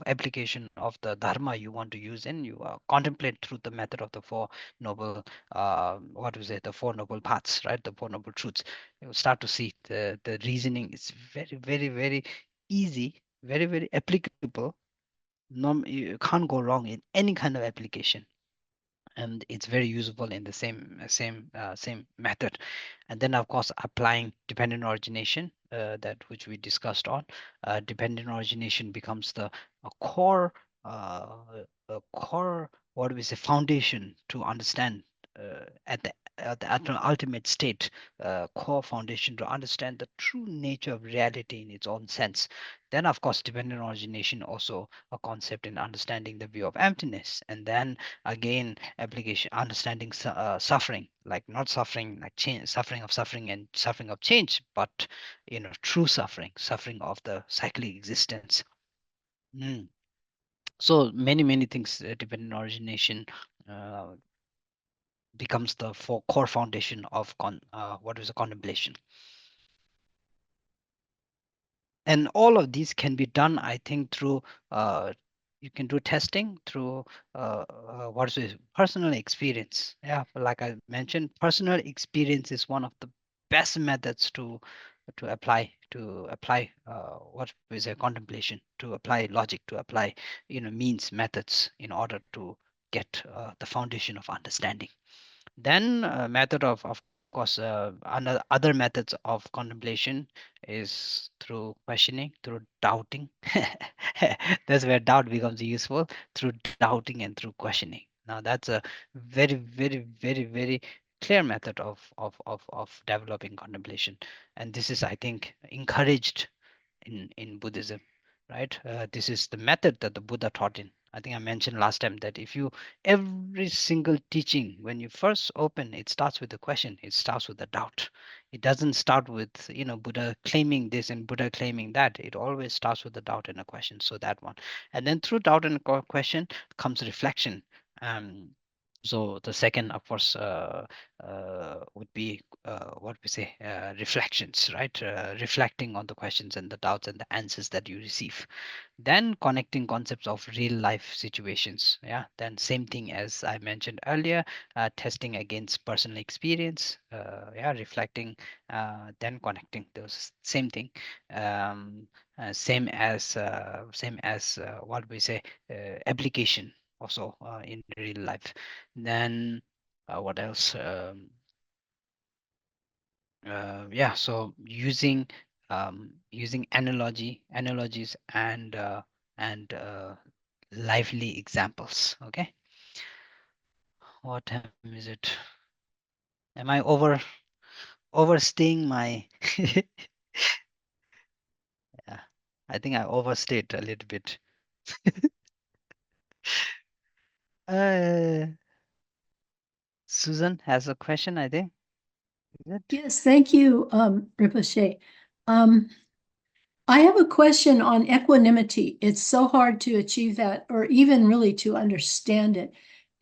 application of the Dharma you want to use in, you contemplate through the method of the Four Noble, what do you say, the Four Noble Paths, right? The Four Noble Truths. You start to see the reasoning is very, very, very easy, very, very applicable. You can't go wrong in any kind of application, and it's very usable in the same method. And then of course, applying dependent origination, that which we discussed on. Dependent origination becomes the a core uh, a core, what do we say, foundation to understand at the ultimate state, core foundation to understand the true nature of reality in its own sense. Then of course, dependent origination also a concept in understanding the view of emptiness. And then again, application understanding suffering, like not suffering like change, suffering and suffering of change, but true suffering, suffering of the cyclic existence. Mm. So many things, dependent origination uh, becomes the core foundation of what is a contemplation. And all of these can be done, I think, through uh, you can do testing through what is it, personal experience. Yeah, like I mentioned, personal experience is one of the best methods to apply what is a contemplation, to apply logic, to apply means, methods, in order to get the foundation of understanding. Then method of course, another other methods of contemplation is through questioning, through doubting. That's where doubt becomes useful, through doubting and through questioning. Now, that's a very, very, very, very clear method of developing contemplation, and this is, I think, encouraged in Buddhism, right? This is the method that the Buddha taught in. I think I mentioned last time that if you every single teaching, when you first open, it starts with a question. It starts with a doubt. It doesn't start with Buddha claiming this and Buddha claiming that. It always starts with a doubt and a question. So that one, and then through doubt and question comes reflection. Um, so the second, of course, would be what we say reflections, right? Reflecting on the questions and the doubts and the answers that you receive, then connecting concepts of real life situations. Yeah, then same thing as I mentioned earlier, testing against personal experience. Yeah, reflecting, then connecting, those same thing. um, same as what we say, application also in real life. Then what else? Yeah, so using analogies and lively examples. Okay, what time is it? Am I overstaying my? Yeah, I think I overstayed a little bit. uh, Susan has a question, I think. Is it? Yes, thank you, Rinpoche. Um, I have a question on equanimity. It's so hard to achieve that, or even really to understand it.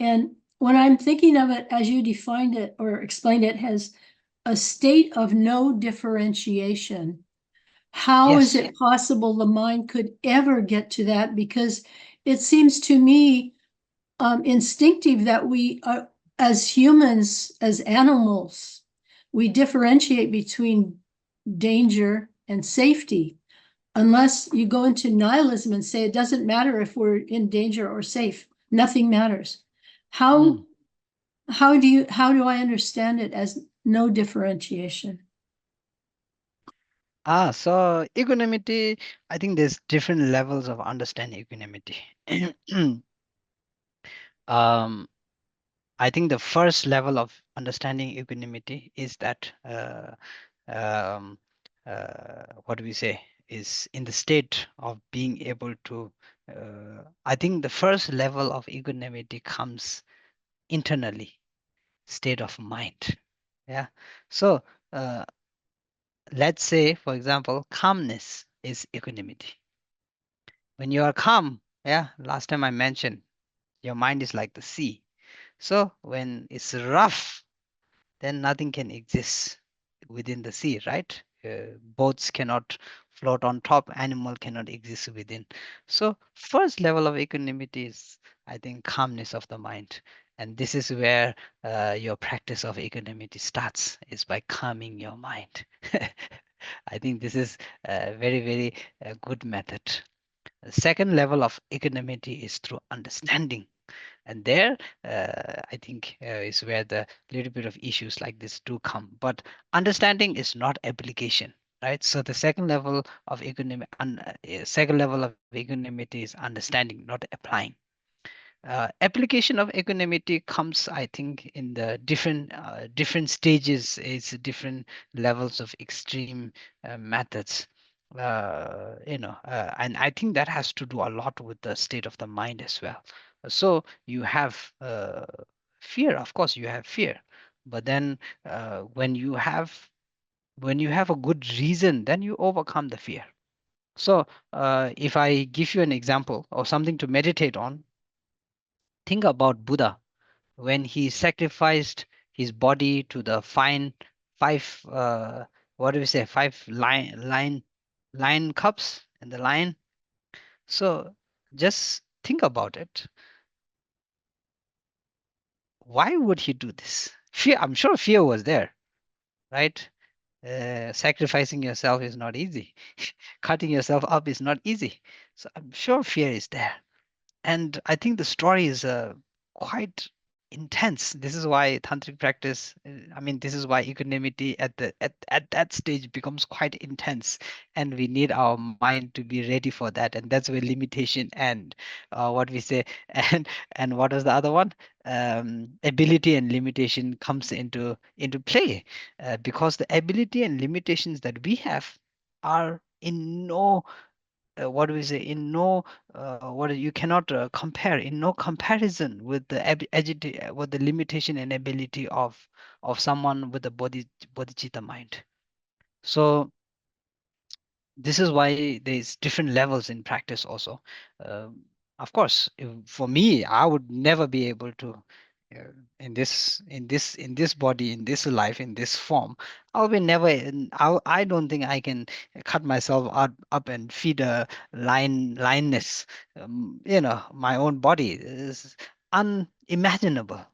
And when I'm thinking of it as you defined it or explained it, as a state of no differentiation, how is Yes. it possible the mind could ever get to that? Because it seems to me instinctive that we are, as humans, as animals, we differentiate between danger and safety. Unless you go into nihilism and say it doesn't matter if we're in danger or safe, nothing matters. How Mm. how do I understand it as no differentiation? So equanimity, I think there's different levels of understanding equanimity. um, I think the first level of understanding equanimity is that um, what do we say, is in the state of being able to. I think the first level of equanimity comes internally, state of mind. Yeah. So uh, let's say, for example, calmness is equanimity. When you are calm, yeah, last time I mentioned, your mind is like the sea. So when it's rough, then nothing can exist within the sea, right? Boats cannot float on top, animal cannot exist within. So first level of equanimity is, I think, calmness of the mind. And this is where your practice of equanimity starts, is by calming your mind. I think this is a very, very good method. The second level of equanimity is through understanding, and there I think is where the little bit of issues like this do come. But understanding is not application, right? So the second level of equanimity is understanding, not applying. Application of equanimity comes, I think, in the different stages, is different levels of extreme methods. And I think that has to do a lot with the state of the mind as well. So you have fear, of course, you have fear, but then when you have a good reason, then you overcome the fear. So if I give you an example or something to meditate on, think about Buddha when he sacrificed his body to the five what do we say, five lion cubs and the lion. So just think about it. Why would he do this? Fear, I'm sure fear was there, right? Sacrificing yourself is not easy. Cutting yourself up is not easy. So I'm sure fear is there. And I think the story is quite intense. This is why tantric practice, I mean, this is why equanimity at that stage becomes quite intense, and we need our mind to be ready for that, and that's where limitation and what we say and what is the other one, ability and limitation comes into play, because the ability and limitations that we have are in no what do we say, in no what you cannot compare, in no comparison with the with the limitation and ability of someone with a bodhicitta mind. So this is why there's different levels in practice also. Um, of course, for me, I would never be able to in this body, in this life, in this form. I'll be never I don't think I can cut myself up and feed a lioness. My own body is unimaginable.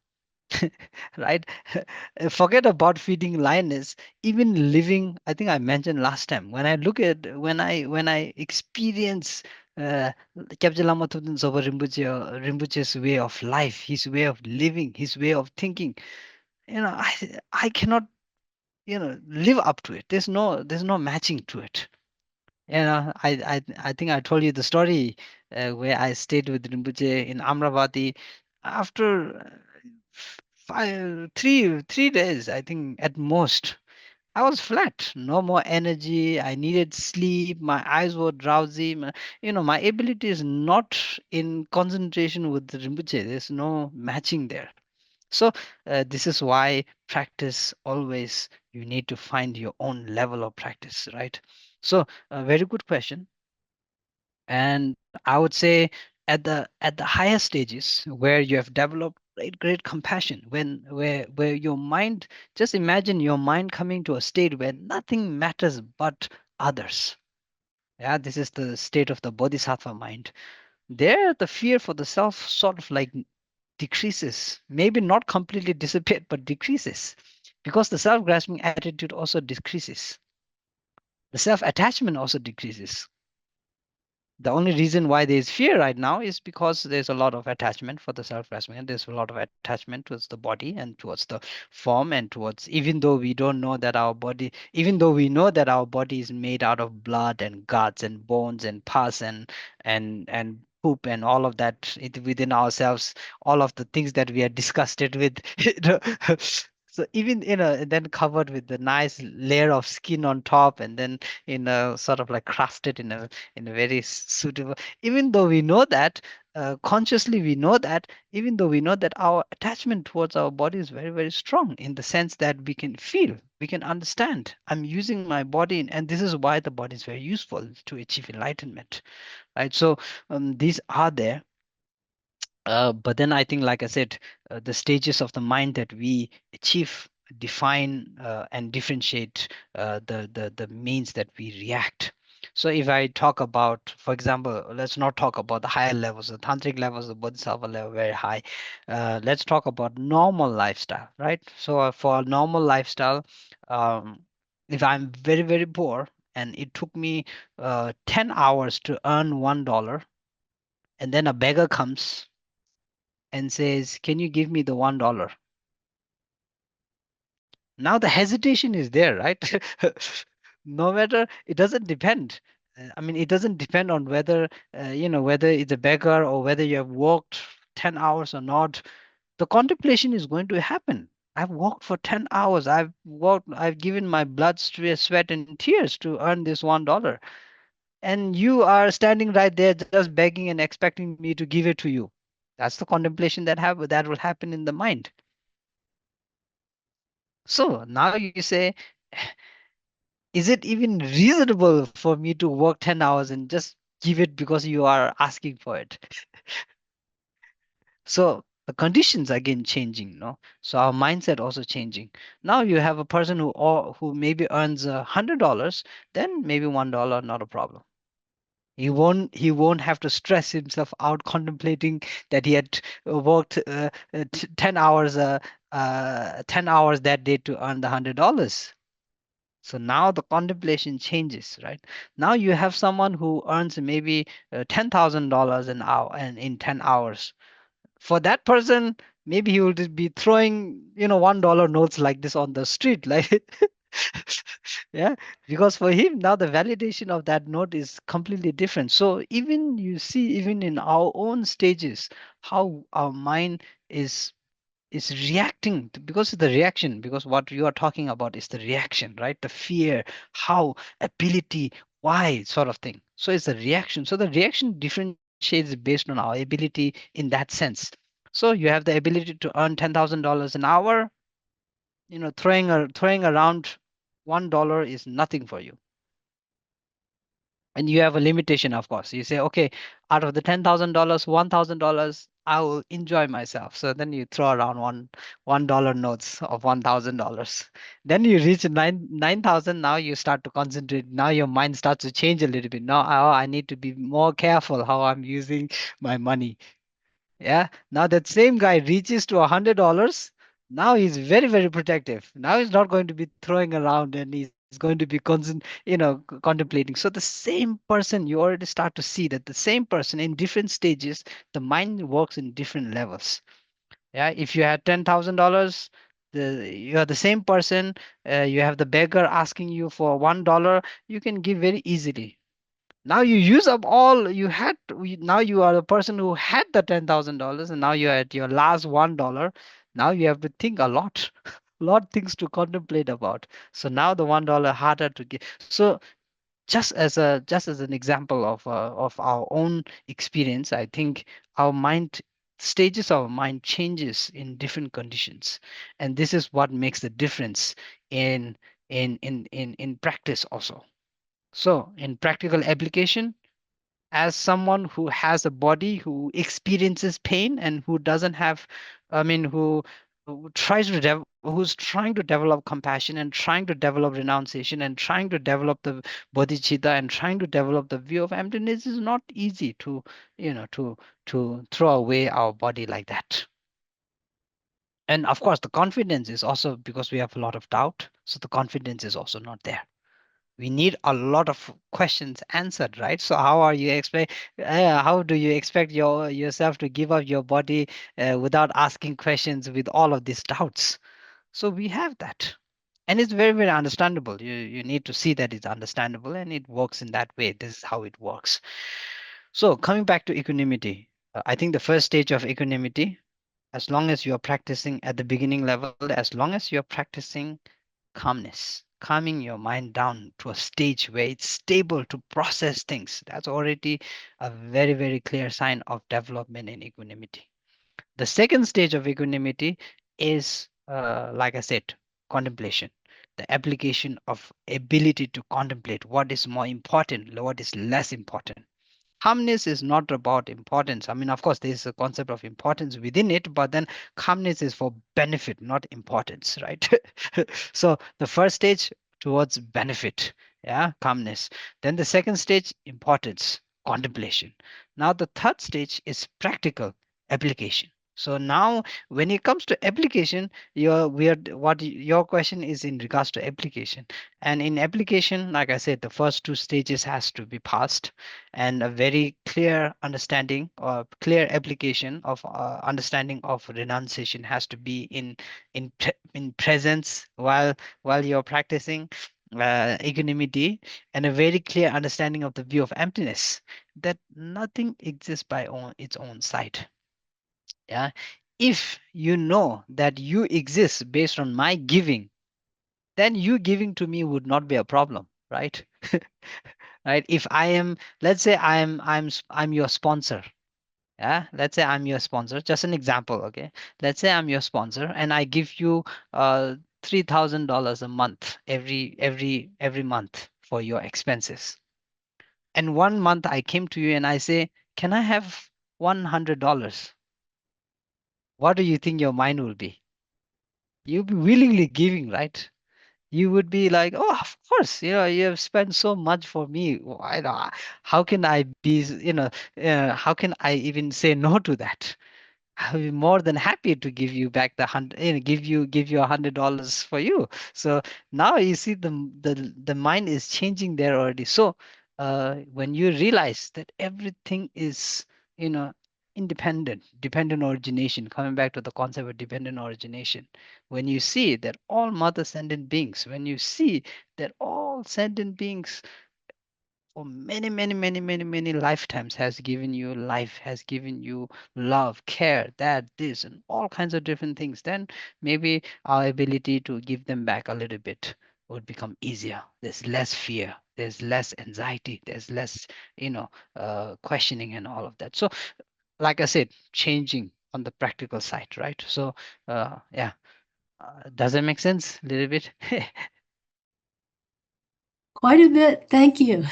Right. Forget about feeding lioness, even living. I think I mentioned last time, when I look at when I experience Kyabje Lama Thupten Zoba Rinpoche's way of life, his way of living, his way of thinking, I cannot live up to it. There's no matching to it. I think I told you the story where I stayed with Rinpoche in Amravati. After 3 days, I think at most, I was flat. No more energy. I needed sleep. My eyes were drowsy. My ability is not in concentration with Rinpoche. There's no matching there. So this is why practice always, you need to find your own level of practice, right? So a very good question. And I would say at the higher stages where you have developed great compassion, where your mind, just imagine your mind coming to a state where nothing matters but others. Yeah, this is the state of the bodhisattva mind. There the fear for the self sort of like decreases, maybe not completely disappeared, but decreases, because the self-grasping attitude also decreases, the self-attachment also decreases. The only reason why there is fear right now is because there's a lot of attachment for the self-grasping, and there's a lot of attachment towards the body and towards the form, and towards, even though we don't know that our body, even though we know that our body is made out of blood and guts and bones and pus and poop and all of that within ourselves, all of the things that we are disgusted with. So even then covered with the nice layer of skin on top, and then sort of like crusted in a very suitable, even though we know that, consciously we know that, even though we know that our attachment towards our body is very, very strong, in the sense that we can feel, we can understand, I'm using my body, and this is why the body is very useful to achieve enlightenment, right? So these are there. But then I think, like I said, the stages of the mind that we achieve define and differentiate the means that we react. So if I talk about, for example, let's not talk about the higher levels, the tantric levels, the bodhisattva level, very high. Let's talk about normal lifestyle, right? So for a normal lifestyle, um, if I'm very, very poor and it took me 10 hours to earn $1, and then a beggar comes and says, "Can you give me the $1?" Now the hesitation is there, right? No matter, it doesn't depend. I mean, it doesn't depend on whether, whether it's a beggar or whether you have worked 10 hours or not. The contemplation is going to happen. I've worked for 10 hours. I've given my blood, sweat, and tears to earn this $1. And you are standing right there just begging and expecting me to give it to you. That's the contemplation that will happen in the mind. So now you say, is it even reasonable for me to work 10 hours and just give it because you are asking for it? So the conditions again changing, no? So our mindset also changing. Now you have a person who maybe earns $100, then maybe $1, not a problem. He won't have to stress himself out contemplating that he had worked 10 hours 10 hours that day to earn the $100. So now the contemplation changes, right? Now you have someone who earns maybe $10,000 an hour and in 10 hours. For that person, maybe he would be throwing, $1 notes like this on the street, like, yeah, because for him now the validation of that note is completely different. So even you see, even in our own stages, how our mind is reacting because it's the reaction, because what you are talking about is the reaction, right? The fear, how, ability, why, sort of thing. So it's the reaction. So the reaction differentiates based on our ability in that sense. So you have the ability to earn $10,000 an hour, throwing around $1 is nothing for you. And you have a limitation, of course. You say, okay, out of the $10,000, $1,000, I will enjoy myself. So then you throw around $1 notes of $1,000. Then you reach 9,000. Now you start to concentrate. Now your mind starts to change a little bit. Now, oh, I need to be more careful how I'm using my money. Yeah. Now that same guy reaches to $100. Now he's very, very protective. Now he's not going to be throwing around, and he's going to be contemplating. So the same person, you already start to see that the same person in different stages, the mind works in different levels. Yeah. If you had $10,000, you are the same person. You have the beggar asking you for $1. You can give very easily. Now you use up all you had. Now you are the person who had the $10,000, and now you're at your last $1. Now you have to think a lot, lot things to contemplate about. So now the $1 harder to get. So just as an example of our own experience, I think our mind stages of our mind changes in different conditions, and this is what makes the difference in in practice also. So in practical application, as someone who has a body, who experiences pain, and who doesn't have, I mean, who tries to who's trying to develop compassion and trying to develop renunciation and trying to develop the bodhicitta and trying to develop the view of emptiness, is not easy to, to throw away our body like that. And of course the confidence is also because we have a lot of doubt, so the confidence is also not there. We need a lot of questions answered, right? So how are you expect how do you expect yourself to give up your body without asking questions with all of these doubts? So we have that, and it's very, very understandable. You need to see that it's understandable and it works in that way. This is how it works. So coming back to equanimity, I think the first stage of equanimity, as long as you are practicing at the beginning level, as long as you're practicing calmness, calming your mind down to a stage where it's stable to process things, that's already a very, very clear sign of development in equanimity. The second stage of equanimity is, like I said, contemplation, the application of ability to contemplate what is more important, what is less important. Calmness is not about importance. I mean, of course, there's a concept of importance within it, but then calmness is for benefit, not importance, right? So the first stage towards benefit, yeah, calmness. Then the second stage, importance, contemplation. Now the third stage is practical application. So now when it comes to application, your question is in regards to application. And in application, like I said, the first two stages has to be passed, and a very clear understanding or clear application of understanding of renunciation has to be in presence while you're practicing equanimity, and a very clear understanding of the view of emptiness, that nothing exists by its own side. Yeah. If you know that you exist based on my giving, then you giving to me would not be a problem, right? Right. If I am, let's say I'm your sponsor. Yeah, let's say I'm your sponsor, just an example. Okay, let's say I'm your sponsor and I give you $3,000 a month, every month, for your expenses. And one month I came to you and I say, can I have $100? What do you think your mind will be? You'll be willingly giving, right? You would be like, oh, of course, you have spent so much for me. How can I be, how can I even say no to that? I'll be more than happy to give you back the hundred, give you $100 for you. So now you see the mind is changing there already. So when you realize that everything is, you know dependent origination, coming back to the concept of dependent origination. When you see that all mother sentient beings, when you see that all sentient beings for many lifetimes has given you life, has given you love, care, that, this, and all kinds of different things, then maybe our ability to give them back a little bit would become easier. There's less fear, there's less anxiety, there's less, questioning and all of that. So, like I said, changing on the practical side, right? So, yeah, does that make sense a little bit? Quite a bit. Thank you.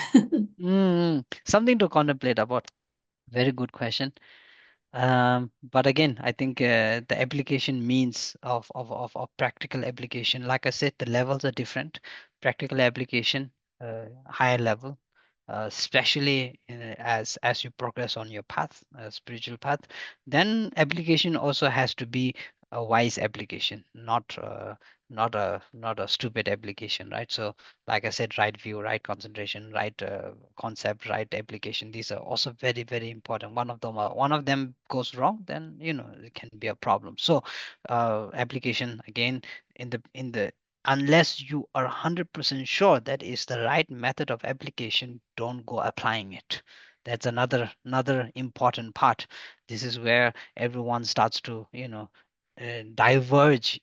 Something to contemplate about. Very good question. But again, I think the application means of practical application. Like I said, the levels are different. Practical application, higher level, especially as you progress on your path, spiritual path. Then application also has to be a wise application, not a stupid application, right? So, like I said, right view, right concentration, right concept, right application. These are also very important. One of them goes wrong, then it can be a problem. So, application again, in the unless you are 100% sure that is the right method of application, don't go applying it. That's another important part. This is where everyone starts to diverge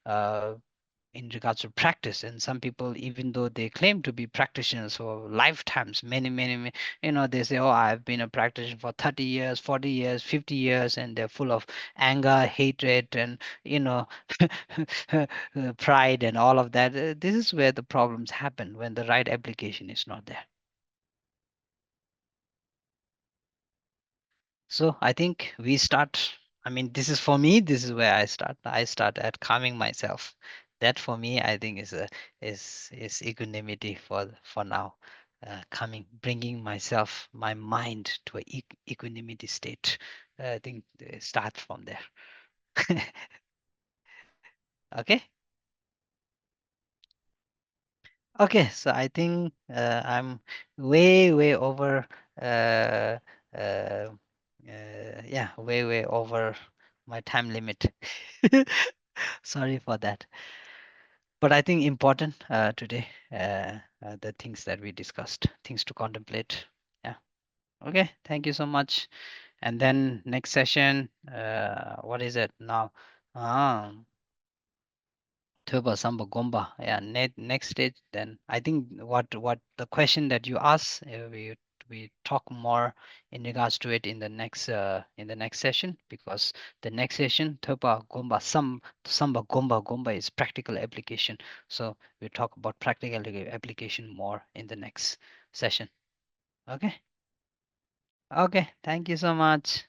uh, in regards to practice. And some people, even though they claim to be practitioners for lifetimes, they say, oh, I've been a practitioner for 30 years, 40 years, 50 years, and they're full of anger, hatred, and you know pride and all of that. This is where the problems happen, when the right application is not there. So I think we start. I mean, this is for me. This is where I start. I start at calming myself. That for me, I think is equanimity for now. Bringing myself, my mind to a equanimity state. I think start from there. Okay. Okay. So I think I'm way over. Uh, uh, yeah, way over my time limit. Sorry for that. But I think important today, the things that we discussed, things to contemplate. Yeah. Okay. Thank you so much. And then next session, what is it now? Um, Turba Samba Gomba. Yeah. Next stage. Then I think what the question that you asked, we talk more in regards to it in the next session, because the next session Turba Gomba Samba Gomba is practical application. So we talk about practical application more in the next session. Okay. Okay. Thank you so much.